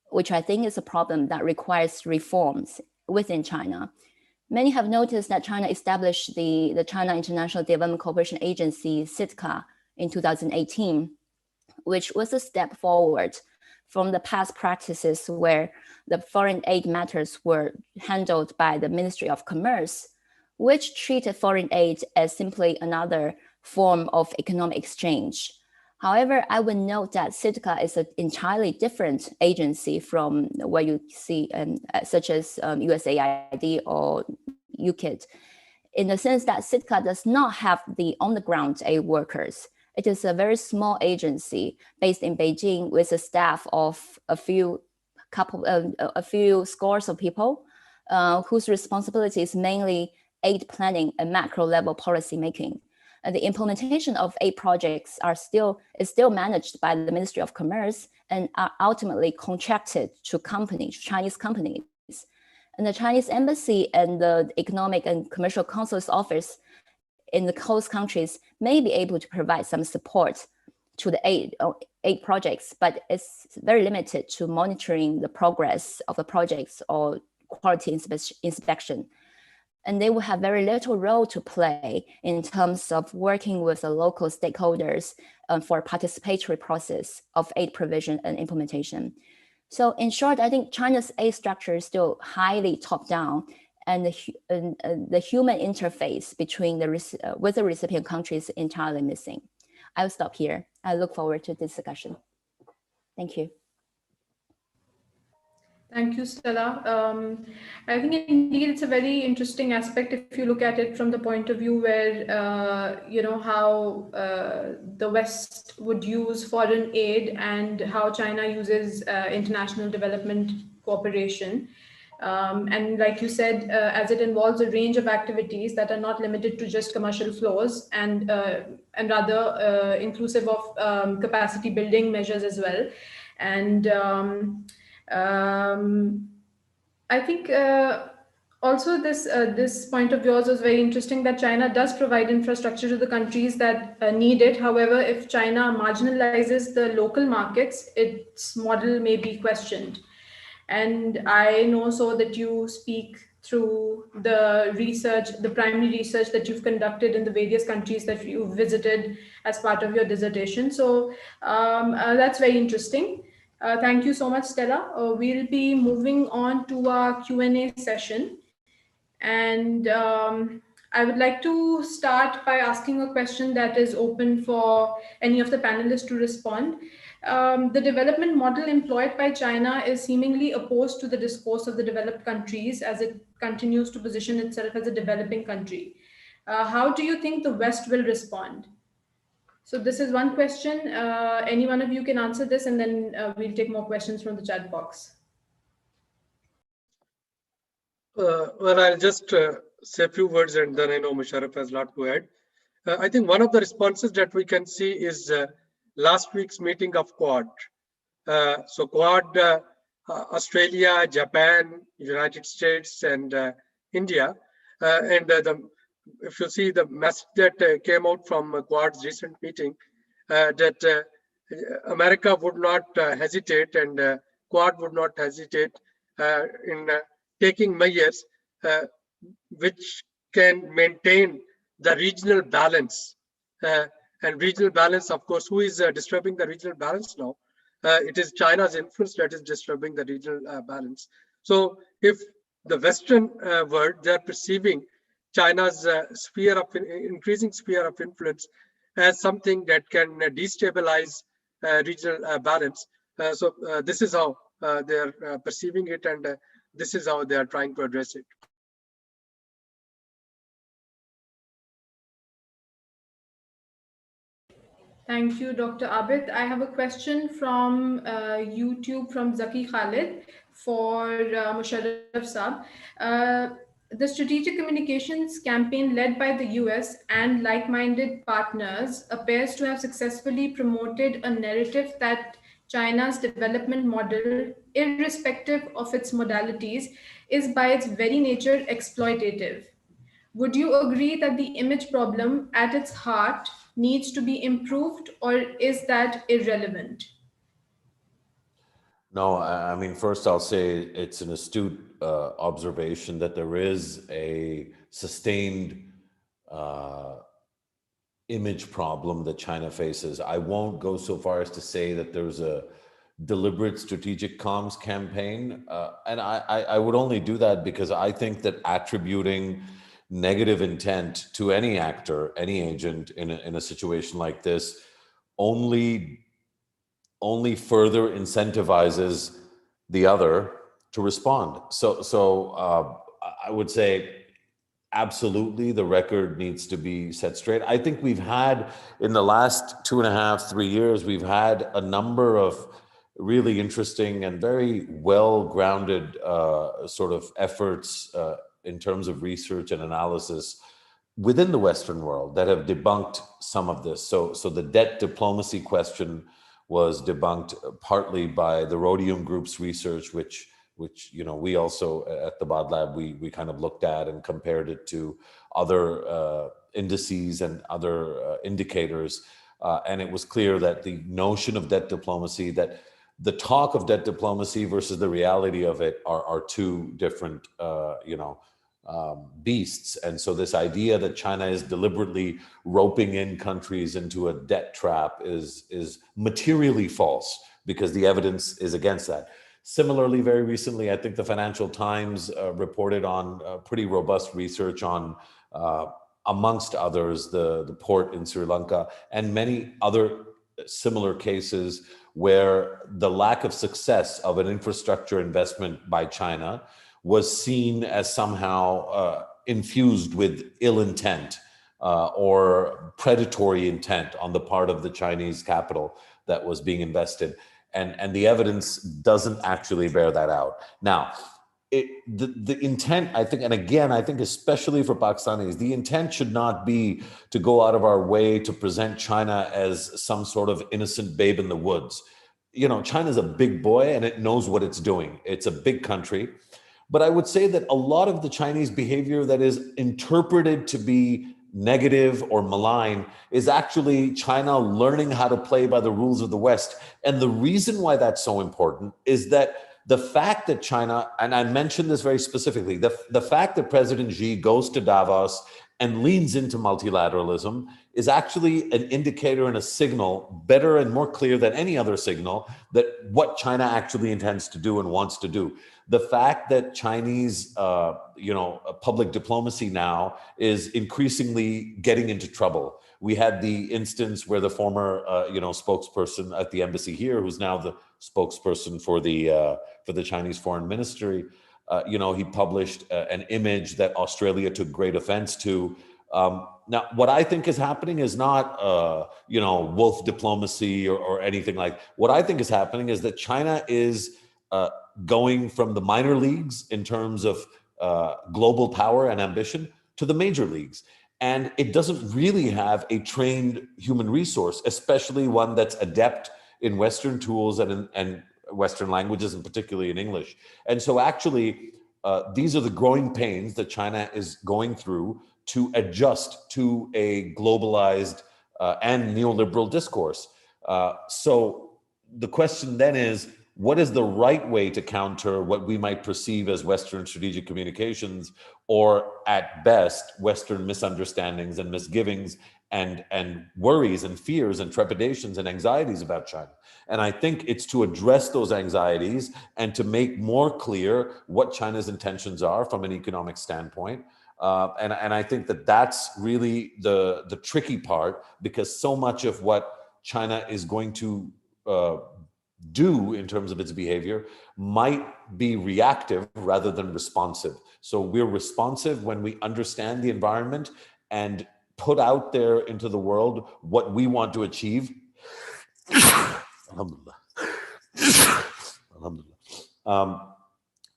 which I think is a problem that requires reforms within China. Many have noticed that China established the China International Development Cooperation Agency, CITCA, in 2018, which was a step forward from the past practices where the foreign aid matters were handled by the Ministry of Commerce, which treated foreign aid as simply another form of economic exchange. However, I would note that CITCA is an entirely different agency from what you see, such as USAID or UKID, in the sense that CITCA does not have the on-the-ground aid workers. It is a very small agency based in Beijing with a staff of a few scores of people whose responsibility is mainly aid planning and macro level policy making. And the implementation of aid projects is still managed by the Ministry of Commerce and are ultimately contracted to Chinese companies. And the Chinese embassy and the Economic and Commercial Council's office in the host countries may be able to provide some support to the aid projects, but it's very limited to monitoring the progress of the projects or quality inspection. And they will have very little role to play in terms of working with the local stakeholders for a participatory process of aid provision and implementation. So in short, I think China's aid structure is still highly top-down, and the human interface between with the recipient countries is entirely missing. I will stop here. I look forward to this discussion. Thank you. Thank you, Stella. I think indeed it's a very interesting aspect if you look at it from the point of view where, how the West would use foreign aid and how China uses international development cooperation. And like you said, as it involves a range of activities that are not limited to just commercial flows and rather inclusive of capacity building measures as well. And I think also this point of yours was very interesting, that China does provide infrastructure to the countries that need it. However, if China marginalizes the local markets, its model may be questioned. And I know so that you speak through the research, the primary research that you've conducted in the various countries that you visited as part of your dissertation. So that's very interesting. Thank you so much, Stella. We'll be moving on to our Q&A session. And I would like to start by asking a question that is open for any of the panelists to respond. The development model employed by China is seemingly opposed to the discourse of the developed countries as it continues to position itself as a developing country. How do you think the West will respond? So this is one question. Any one of you can answer this, and then we'll take more questions from the chat box. Well, I'll just say a few words, and then I know Musharraf has a lot to add. I think one of the responses that we can see is last week's meeting of Quad. So Quad, Australia, Japan, United States, and India. If you see the message that came out from Quad's recent meeting, that America would not hesitate, and Quad would not hesitate in taking measures which can maintain the regional balance. And regional balance, of course, who is disturbing the regional balance now? It is China's influence that is disturbing the regional balance. So if the Western world, they're perceiving China's increasing sphere of influence as something that can destabilize regional balance. So this is how they're perceiving it, and this is how they are trying to address it. Thank you, Dr. Abid. I have a question from YouTube from Zaki Khalid for Musharraf Saab. The strategic communications campaign led by the US and like-minded partners appears to have successfully promoted a narrative that China's development model, irrespective of its modalities, is by its very nature exploitative. Would you agree that the image problem at its heart needs to be improved, or is that irrelevant? No, I mean, first I'll say it's an astute observation that there is a sustained image problem that China faces. I won't go so far as to say that there's a deliberate strategic comms campaign. And I would only do that because I think that attributing negative intent to any actor, any agent in a situation like this only further incentivizes the other to respond. So I would say absolutely the record needs to be set straight. I think we've had in the last 2.5, 3 years, we've had a number of really interesting and very well-grounded sort of efforts in terms of research and analysis within the Western world that have debunked some of this. So the debt diplomacy question was debunked partly by the Rhodium Group's research, which we also at the Bod Lab, we kind of looked at and compared it to other indices and other indicators. And it was clear that the notion of debt diplomacy, that the talk of debt diplomacy versus the reality of it are two different, beasts. And so this idea that China is deliberately roping in countries into a debt trap is materially false, because the evidence is against that. Similarly, very recently, I think the Financial Times reported on pretty robust research on, amongst others, the port in Sri Lanka and many other similar cases where the lack of success of an infrastructure investment by China was seen as somehow infused with ill intent or predatory intent on the part of the Chinese capital that was being invested. And the evidence doesn't actually bear that out. Now, the intent, I think, and again, I think especially for Pakistanis, the intent should not be to go out of our way to present China as some sort of innocent babe in the woods. China's a big boy and it knows what it's doing. It's a big country. But I would say that a lot of the Chinese behavior that is interpreted to be negative or malign is actually China learning how to play by the rules of the West. And the reason why that's so important is that the fact that China, and I mentioned this very specifically, the fact that President Xi goes to Davos and leans into multilateralism is actually an indicator and a signal, better and more clear than any other signal, that what China actually intends to do and wants to do. The fact that Chinese, public diplomacy now is increasingly getting into trouble. We had the instance where the former, spokesperson at the embassy here, who's now the spokesperson for the Chinese Foreign Ministry, he published an image that Australia took great offense to. Now, what I think is happening is not, wolf diplomacy or anything like. What I think is happening is that China is going from the minor leagues in terms of global power and ambition to the major leagues. And it doesn't really have a trained human resource, especially one that's adept in Western tools and Western languages, and particularly in English. And so actually, these are the growing pains that China is going through to adjust to a globalized and neoliberal discourse. So the question then is, what is the right way to counter what we might perceive as Western strategic communications, or at best, Western misunderstandings and misgivings and worries and fears and trepidations and anxieties about China? And I think it's to address those anxieties and to make more clear what China's intentions are from an economic standpoint. And I think that that's really the tricky part, because so much of what China is going to do in terms of its behavior might be reactive rather than responsive. So we're responsive when we understand the environment and put out there into the world what we want to achieve. Alhamdulillah. Alhamdulillah.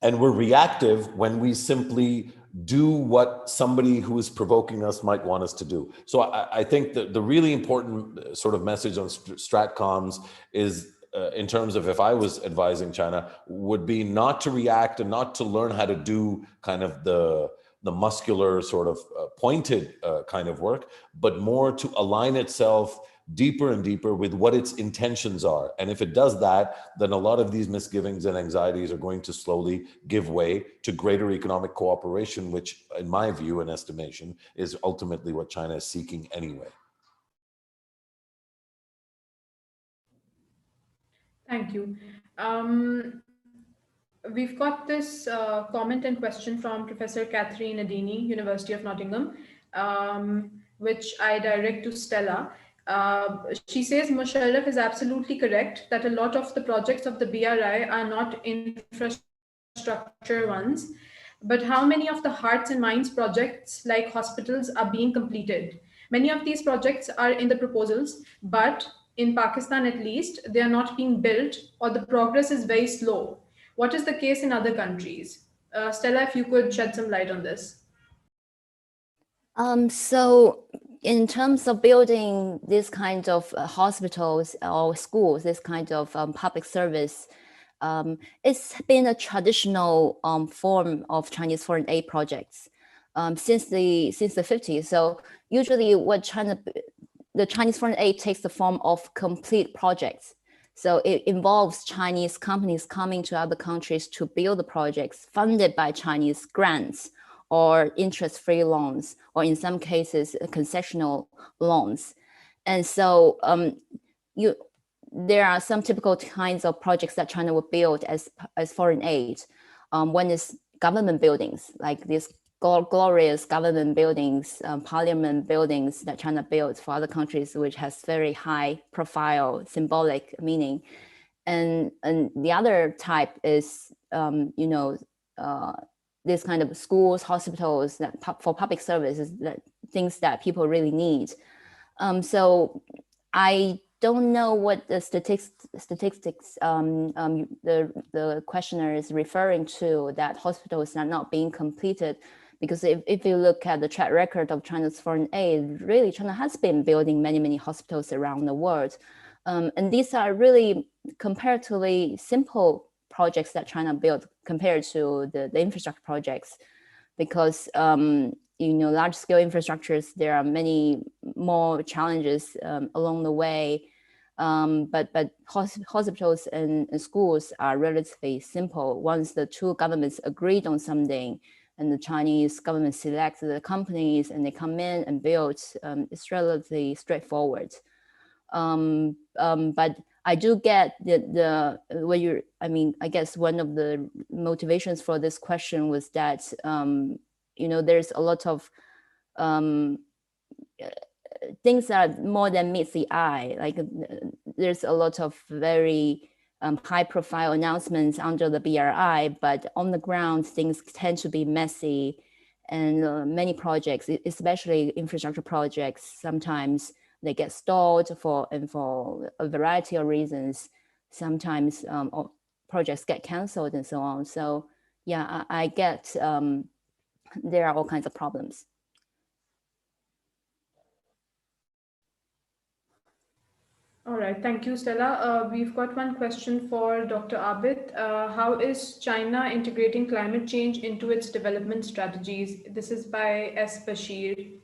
And we're reactive when we simply do what somebody who is provoking us might want us to do. So I think that the really important sort of message on stratcoms is, in terms of if I was advising China, would be not to react and not to learn how to do kind of the muscular sort of pointed kind of work, but more to align itself deeper and deeper with what its intentions are. And if it does that, then a lot of these misgivings and anxieties are going to slowly give way to greater economic cooperation, which in my view and estimation is ultimately what China is seeking anyway. Thank you. We've got this comment and question from Professor Catherine Adini, University of Nottingham, which I direct to Stella. She says Musharraf is absolutely correct that a lot of the projects of the BRI are not infrastructure ones, but how many of the hearts and minds projects like hospitals are being completed? Many of these projects are in the proposals, but in Pakistan at least, they are not being built, or the progress is very slow. What is the case in other countries? Stella, if you could shed some light on this. So in terms of building this kind of hospitals or schools, this kind of public service, it's been a traditional form of Chinese foreign aid projects since the 50s. So usually what the Chinese foreign aid takes the form of complete projects. So it involves Chinese companies coming to other countries to build the projects funded by Chinese grants or interest-free loans, or in some cases, concessional loans. And so there are some typical kinds of projects that China will build as foreign aid. One is government buildings, like these glorious government buildings, parliament buildings that China built for other countries, which has very high profile, symbolic meaning. And the other type is, this kind of schools, hospitals that for public services, that things that people really need. So I don't know what the statistics the questioner is referring to, that hospitals are not being completed. Because if you look at the track record of China's foreign aid, really China has been building many, many hospitals around the world. And these are really comparatively simple projects that China built compared to the infrastructure projects, because large scale infrastructures, there are many more challenges along the way. But hospitals and schools are relatively simple. Once the two governments agreed on something, and the Chinese government selects the companies and they come in and build, it's relatively straightforward. But I do get what you're, I mean, I guess one of the motivations for this question was that, there's a lot of things that more than meets the eye. Like there's a lot of very high profile announcements under the BRI, but on the ground, things tend to be messy. And many projects, especially infrastructure projects, sometimes they get stalled for a variety of reasons. Sometimes projects get canceled and so on. So yeah, I get there are all kinds of problems. All right, thank you, Stella. We've got one question for Dr. Abid. How is China integrating climate change into its development strategies? This is by S. Bashir.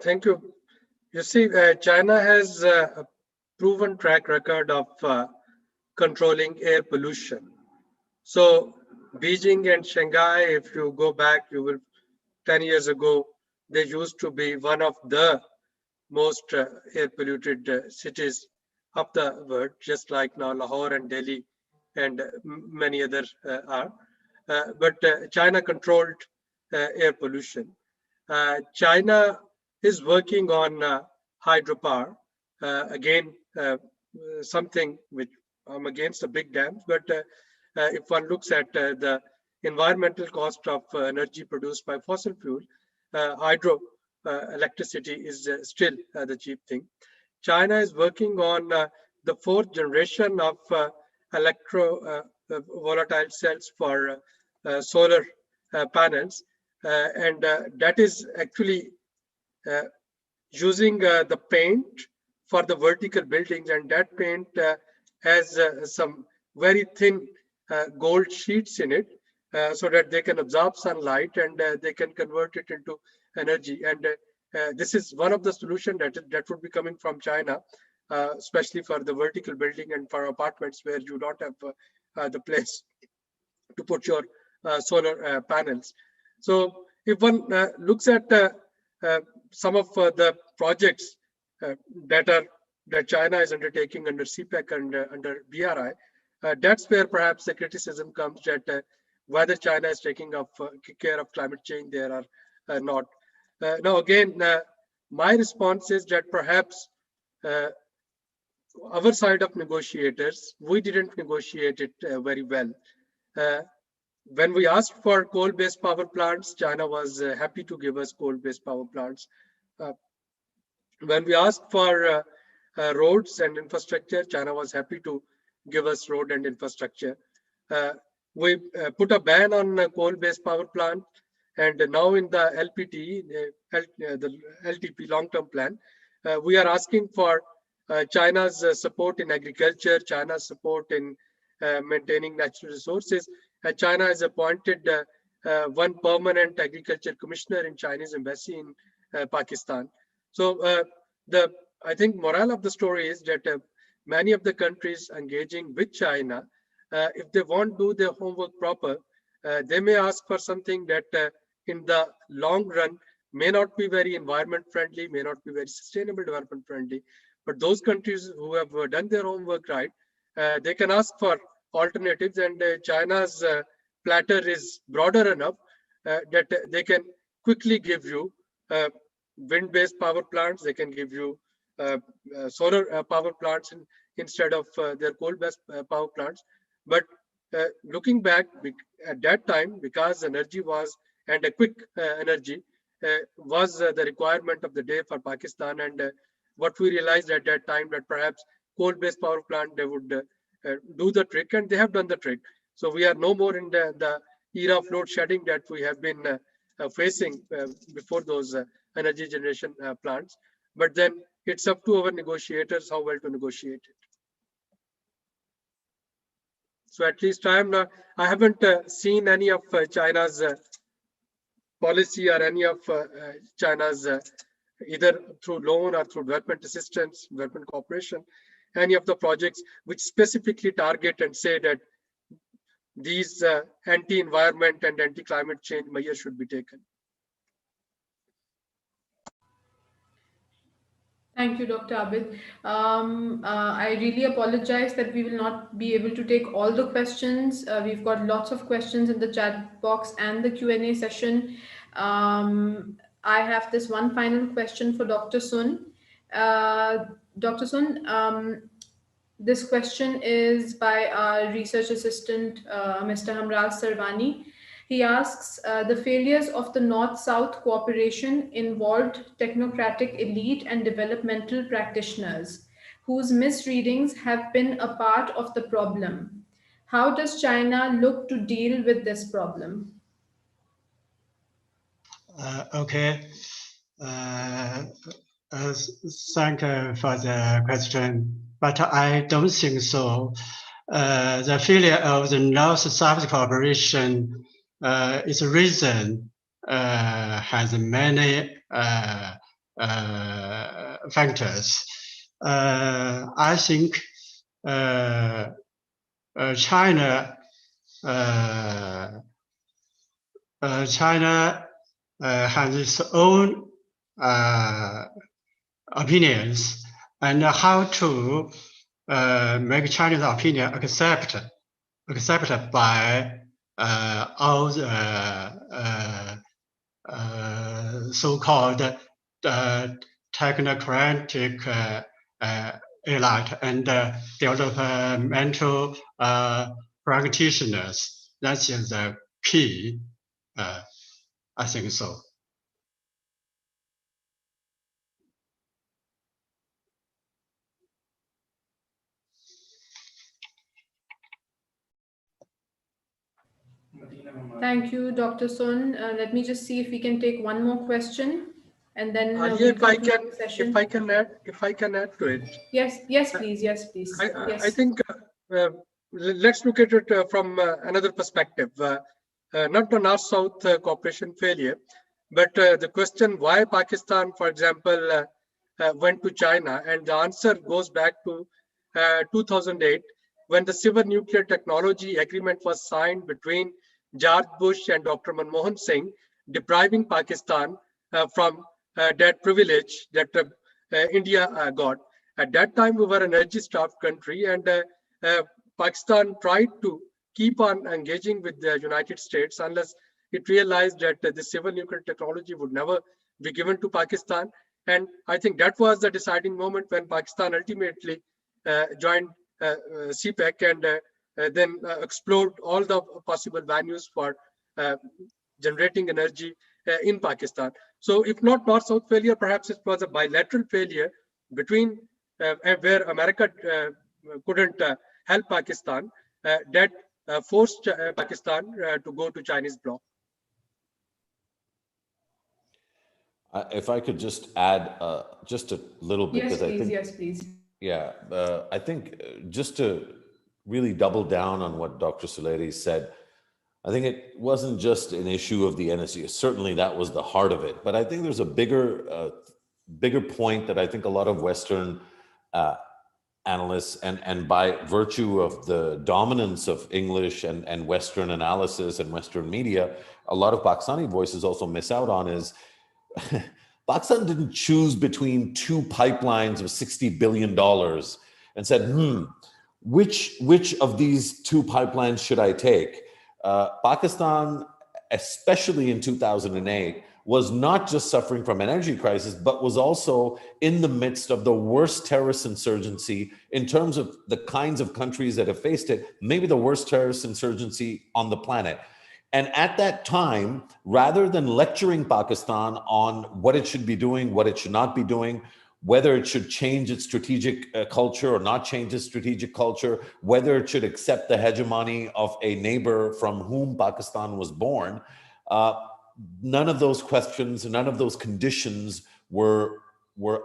Thank you. You see, China has a proven track record of controlling air pollution. So Beijing and Shanghai, if you go back, 10 years ago, they used to be one of the most air polluted cities of the world, just like now Lahore and Delhi and many others are. But China controlled air pollution. China is working on hydropower. Again, something which I'm against the big dams, but if one looks at the environmental cost of energy produced by fossil fuel, hydro electricity is still the cheap thing. China is working on the fourth generation of Electro volatile cells for solar panels, and that is actually using the paint for the vertical buildings, and that paint has some very thin gold sheets in it, so that they can absorb sunlight and they can convert it into energy. And this is one of the solutions that would be coming from China, especially for the vertical building and for apartments where you don't have the place to put your solar panels. So if one looks at some of the projects that China is undertaking under CPEC and under BRI, that's where perhaps the criticism comes that whether China is taking up care of climate change there or not. Now again, my response is that perhaps our side of negotiators, we didn't negotiate it very well. When we asked for coal-based power plants, China was happy to give us coal-based power plants. When we asked for roads and infrastructure, China was happy to give us road and infrastructure. We put a ban on coal-based power plant, and now in the LPT, the LTP long-term plan, we are asking for China's support in agriculture, China's support in maintaining natural resources. China has appointed one permanent agriculture commissioner in Chinese embassy in Pakistan. So I think moral of the story is that many of the countries engaging with China, if they won't do their homework proper, they may ask for something that in the long run may not be very environment friendly, may not be very sustainable development friendly. But those countries who have done their homework right, they can ask for alternatives, and China's platter is broader enough that they can quickly give you wind-based power plants, they can give you solar power plants instead of their coal-based power plants. But looking back at that time, because energy was, and a quick energy was the requirement of the day for Pakistan, and what we realized at that time that perhaps coal-based power plant, they would do the trick, and they have done the trick. So we are no more in the era of load shedding that we have been facing before those energy generation plants. But then it's up to our negotiators how well to negotiate it. So at least I haven't seen any of China's policy or any of China's either through loan or through development assistance, development cooperation, any of the projects which specifically target and say that these anti-environment and anti-climate change measures should be taken. Thank you, Dr. Abid. I really apologize that we will not be able to take all the questions. We've got lots of questions in the chat box and the Q&A session. I have this one final question for Dr. Sun. Dr. Sun, this question is by our research assistant, Mr. Hamraj Sarvani. He asks, the failures of the North-South cooperation involved technocratic elite and developmental practitioners, whose misreadings have been a part of the problem. How does China look to deal with this problem? Okay. Thank you for the question, but I don't think so. The failure of the North-South cooperation is a reason has many factors. I think China has its own opinions, and how to make Chinese opinion accepted by all the so-called technocratic elite and developmental practitioners. That is the key. I think so. Thank you, Dr. Sun. Let me just see if we can take one more question, and then if I can add to it. Yes, please. Yes. I think let's look at it from another perspective. Not the North-South cooperation failure, but the question why Pakistan, for example, went to China, and the answer goes back to 2008, when the Civil Nuclear Technology Agreement was signed between George Bush and Dr. Manmohan Singh, depriving Pakistan from that privilege that India got. At that time, we were an energy-starved country, and Pakistan tried to keep on engaging with the United States unless it realized that the civil nuclear technology would never be given to Pakistan. And I think that was the deciding moment when Pakistan ultimately joined CPEC and then explored all the possible venues for generating energy in Pakistan. So if not North-South failure, perhaps it was a bilateral failure between where America couldn't help Pakistan, that forced Pakistan to go to Chinese bloc. If I could just add just a little bit, yes, because please, I think, yes, please. Yeah, I think just to really double down on what Dr. Suleiri said, I think it wasn't just an issue of the NSU. Certainly that was the heart of it, but I think there's a bigger point that I think a lot of Western analysts, and by virtue of the dominance of English and Western analysis and Western media, a lot of Pakistani voices also miss out on is Pakistan didn't choose between two pipelines of $60 billion and said, which of these two pipelines should I take? Pakistan, especially in 2008, was not just suffering from an energy crisis, but was also in the midst of the worst terrorist insurgency in terms of the kinds of countries that have faced it, maybe the worst terrorist insurgency on the planet. And at that time, rather than lecturing Pakistan on what it should be doing, what it should not be doing, whether it should change its strategic culture or not change its strategic culture, whether it should accept the hegemony of a neighbor from whom Pakistan was born, none of those questions, none of those conditions were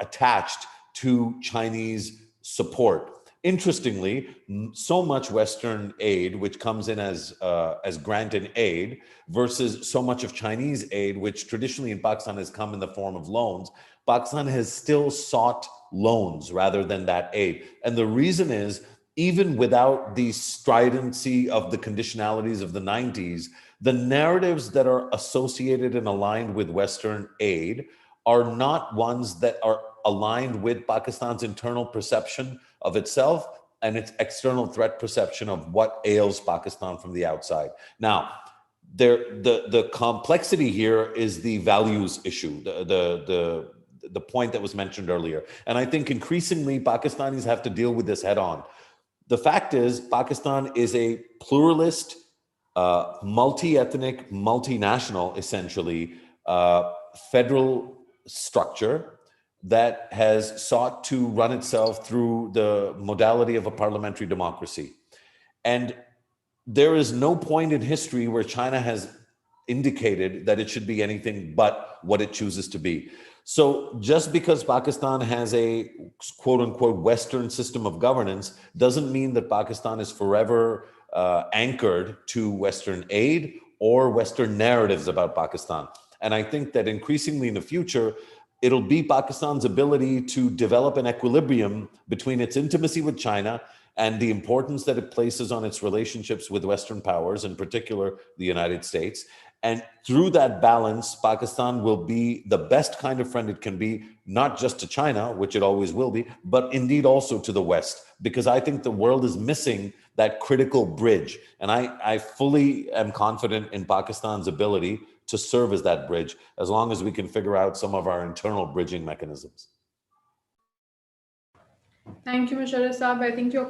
attached to Chinese support. Interestingly, so much Western aid, which comes in as grant and aid, versus so much of Chinese aid, which traditionally in Pakistan has come in the form of loans, Pakistan has still sought loans rather than that aid. And the reason is, even without the stridency of the conditionalities of the 90s, the narratives that are associated and aligned with Western aid are not ones that are aligned with Pakistan's internal perception of itself and its external threat perception of what ails Pakistan from the outside. Now, the complexity here is the values issue, the point that was mentioned earlier. And I think increasingly Pakistanis have to deal with this head on. The fact is, Pakistan is a pluralist, multi-ethnic, multinational, essentially, federal structure that has sought to run itself through the modality of a parliamentary democracy. And there is no point in history where China has indicated that it should be anything but what it chooses to be. So just because Pakistan has a quote unquote Western system of governance doesn't mean that Pakistan is forever anchored to Western aid or Western narratives about Pakistan. And I think that increasingly in the future, it'll be Pakistan's ability to develop an equilibrium between its intimacy with China and the importance that it places on its relationships with Western powers, in particular the United States. And through that balance, Pakistan will be the best kind of friend it can be, not just to China, which it always will be, but indeed also to the West, because I think the world is missing that critical bridge. And I fully am confident in Pakistan's ability to serve as that bridge, as long as we can figure out some of our internal bridging mechanisms. Thank you, Musharraf Saab. I think your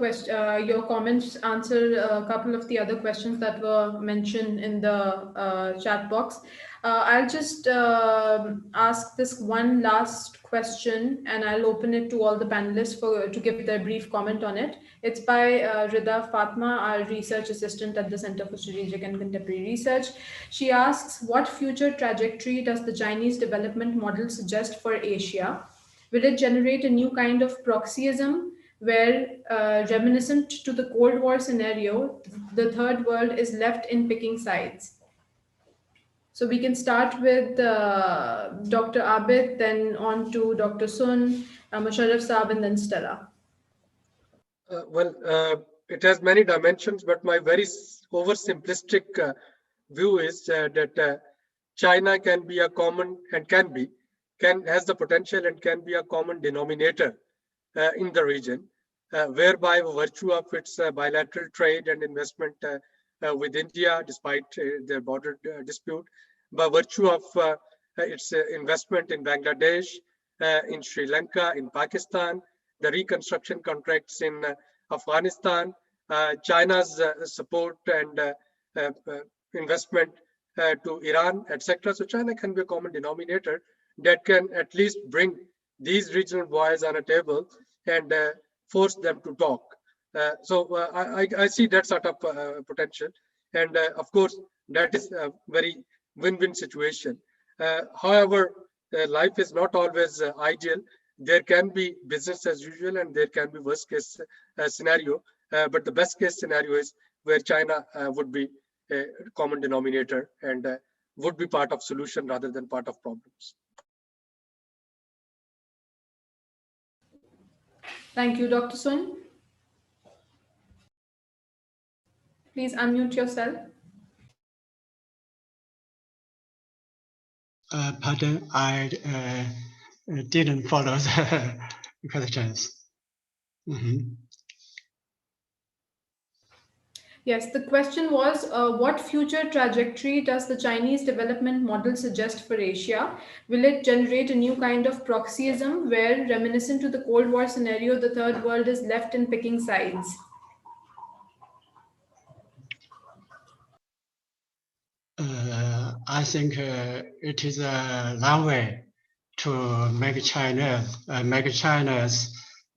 comments answer a couple of the other questions that were mentioned in the chat box. I'll just ask this one last question, and I'll open it to all the panelists to give their brief comment on it. It's by Rida Fatma, our research assistant at the Center for Strategic and Contemporary Research. She asks, what future trajectory does the Chinese development model suggest for Asia? Will it generate a new kind of proxyism where, reminiscent to the Cold War scenario, the third world is left in picking sides? So we can start with Dr. Abid, then on to Dr. Sun, Musharraf Saab, and then Stella. It has many dimensions, but my very oversimplistic view is that China can be a common and has the potential and can be a common denominator in the region, whereby by virtue of its bilateral trade and investment with India, despite their border dispute, by virtue of its investment in Bangladesh, in Sri Lanka, in Pakistan, the reconstruction contracts in Afghanistan, China's support and investment to Iran, etc. So China can be a common denominator that can at least bring these regional boys on a table and force them to talk. I see that sort of potential. And of course, that is a very win-win situation. However, life is not always ideal. There can be business as usual and there can be worst case scenario. But the best case scenario is where China would be a common denominator and would be part of solution rather than part of problems. Thank you, Dr. Sun. Please unmute yourself. Pardon, I didn't follow the questions. Yes, the question was, what future trajectory does the Chinese development model suggest for Asia? Will it generate a new kind of proxyism where, reminiscent to the Cold War scenario, the third world is left in picking sides? I think it is a long way to make China's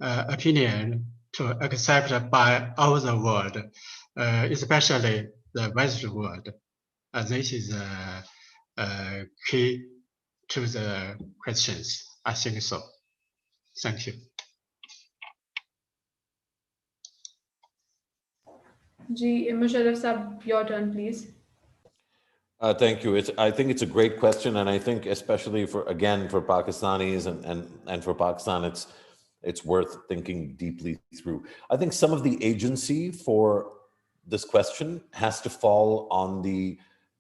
opinion to accepted by all the world, especially the Western world. This is key to the questions. I think so. Thank you. Musharraf Saab, your turn, please. Thank you. I think it's a great question, and I think especially for Pakistanis and for Pakistan, it's worth thinking deeply through. I think some of the agency for this question has to fall on the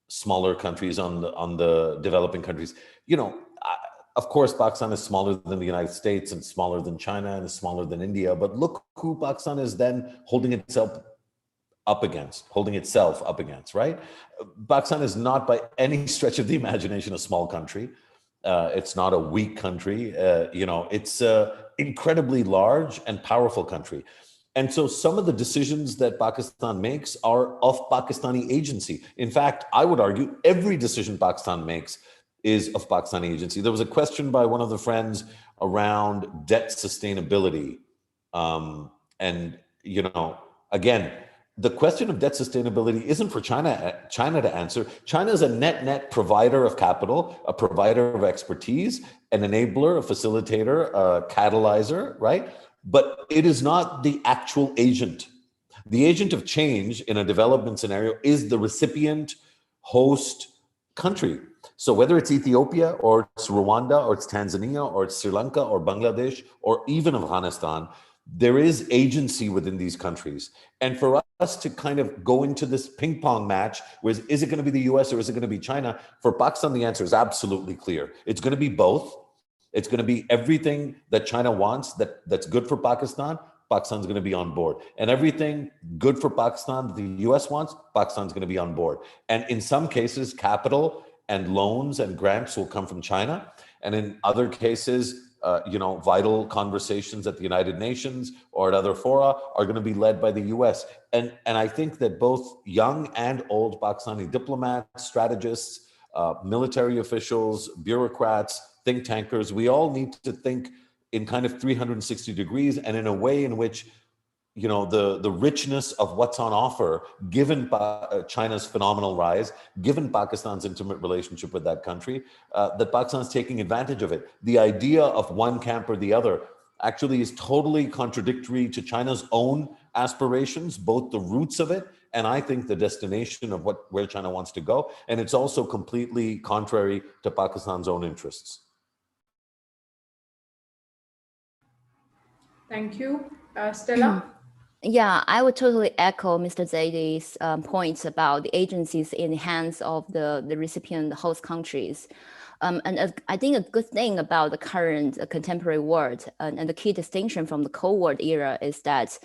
smaller countries, on the developing countries. You know, Of course, Pakistan is smaller than the United States and smaller than China and is smaller than India. But look who Pakistan is then holding itself up against, right? Pakistan is not by any stretch of the imagination a small country. It's not a weak country. It's an incredibly large and powerful country. And so some of the decisions that Pakistan makes are of Pakistani agency. In fact, I would argue every decision Pakistan makes is of Pakistani agency. There was a question by one of the friends around debt sustainability. Again, the question of debt sustainability isn't for China to answer. China is a net provider of capital, a provider of expertise, an enabler, a facilitator, a catalyzer, right? But it is not the actual agent. The agent of change in a development scenario is the recipient host country. So whether it's Ethiopia or it's Rwanda or it's Tanzania or it's Sri Lanka or Bangladesh or even Afghanistan, there is agency within these countries. And for us to kind of go into this ping pong match, is it going to be the US or is it going to be China? For Pakistan, the answer is absolutely clear. It's going to be both. It's going to be everything that China wants that's good for Pakistan. Pakistan's going to be on board. And everything good for Pakistan that the US wants, Pakistan's going to be on board. And in some cases, capital and loans and grants will come from China. And in other cases, vital conversations at the United Nations or at other fora are going to be led by the US. And I think that both young and old Pakistani diplomats, strategists, military officials, bureaucrats, think tankers, we all need to think in kind of 360 degrees and in a way in which the richness of what's on offer, given China's phenomenal rise, given Pakistan's intimate relationship with that country, that Pakistan's taking advantage of it. The idea of one camp or the other actually is totally contradictory to China's own aspirations, both the roots of it and I think the destination of where China wants to go. And it's also completely contrary to Pakistan's own interests. Thank you. Stella? Yeah, I would totally echo Mr. Zaidi's points about the agencies in the hands of the recipient host countries. I think a good thing about the current contemporary world and the key distinction from the Cold War era is that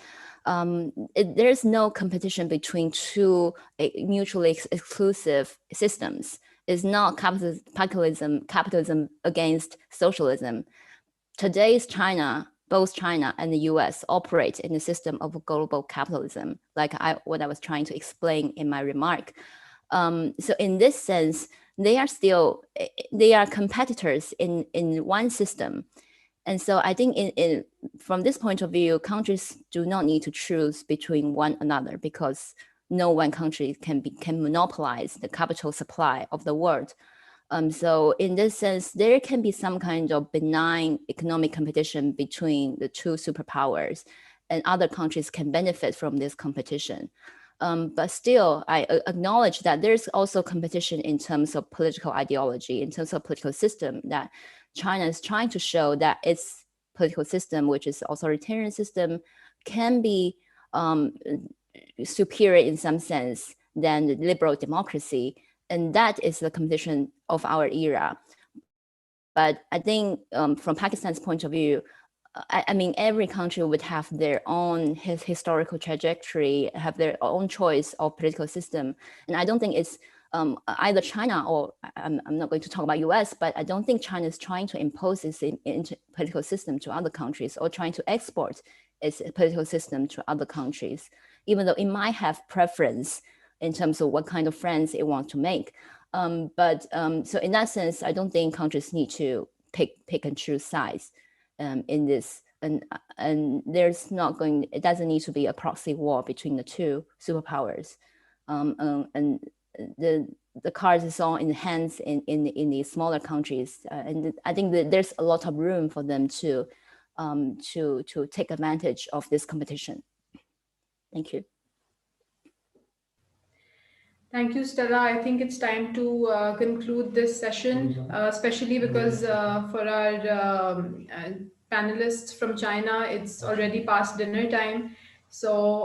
there's no competition between two mutually exclusive systems. It's not capitalism against socialism. Today's China, both China and the US operate in a system of global capitalism, like what I was trying to explain in my remark. So in this sense, they are competitors in one system. And so I think from this point of view, countries do not need to choose between one another because no one country can monopolize the capital supply of the world. So in this sense, there can be some kind of benign economic competition between the two superpowers, and other countries can benefit from this competition. But still, I acknowledge that there's also competition in terms of political ideology, in terms of political system, that China is trying to show that its political system, which is authoritarian system, can be superior in some sense than the liberal democracy. And that is the competition of our era. But I think from Pakistan's point of view, I mean, every country would have their own historical trajectory, have their own choice of political system. And I don't think it's either China or, I'm not going to talk about US, but I don't think China is trying to impose its political system to other countries or trying to export its political system to other countries, even though it might have preference in terms of what kind of friends it wants to make. So in that sense, I don't think countries need to pick and choose sides in this. And it doesn't need to be a proxy war between the two superpowers. And the cards is all in the hands in the smaller countries. And I think that there's a lot of room for them to take advantage of this competition. Thank you. Thank you, Stella. I think it's time to conclude this session, especially because for our panelists from China, it's already past dinner time. So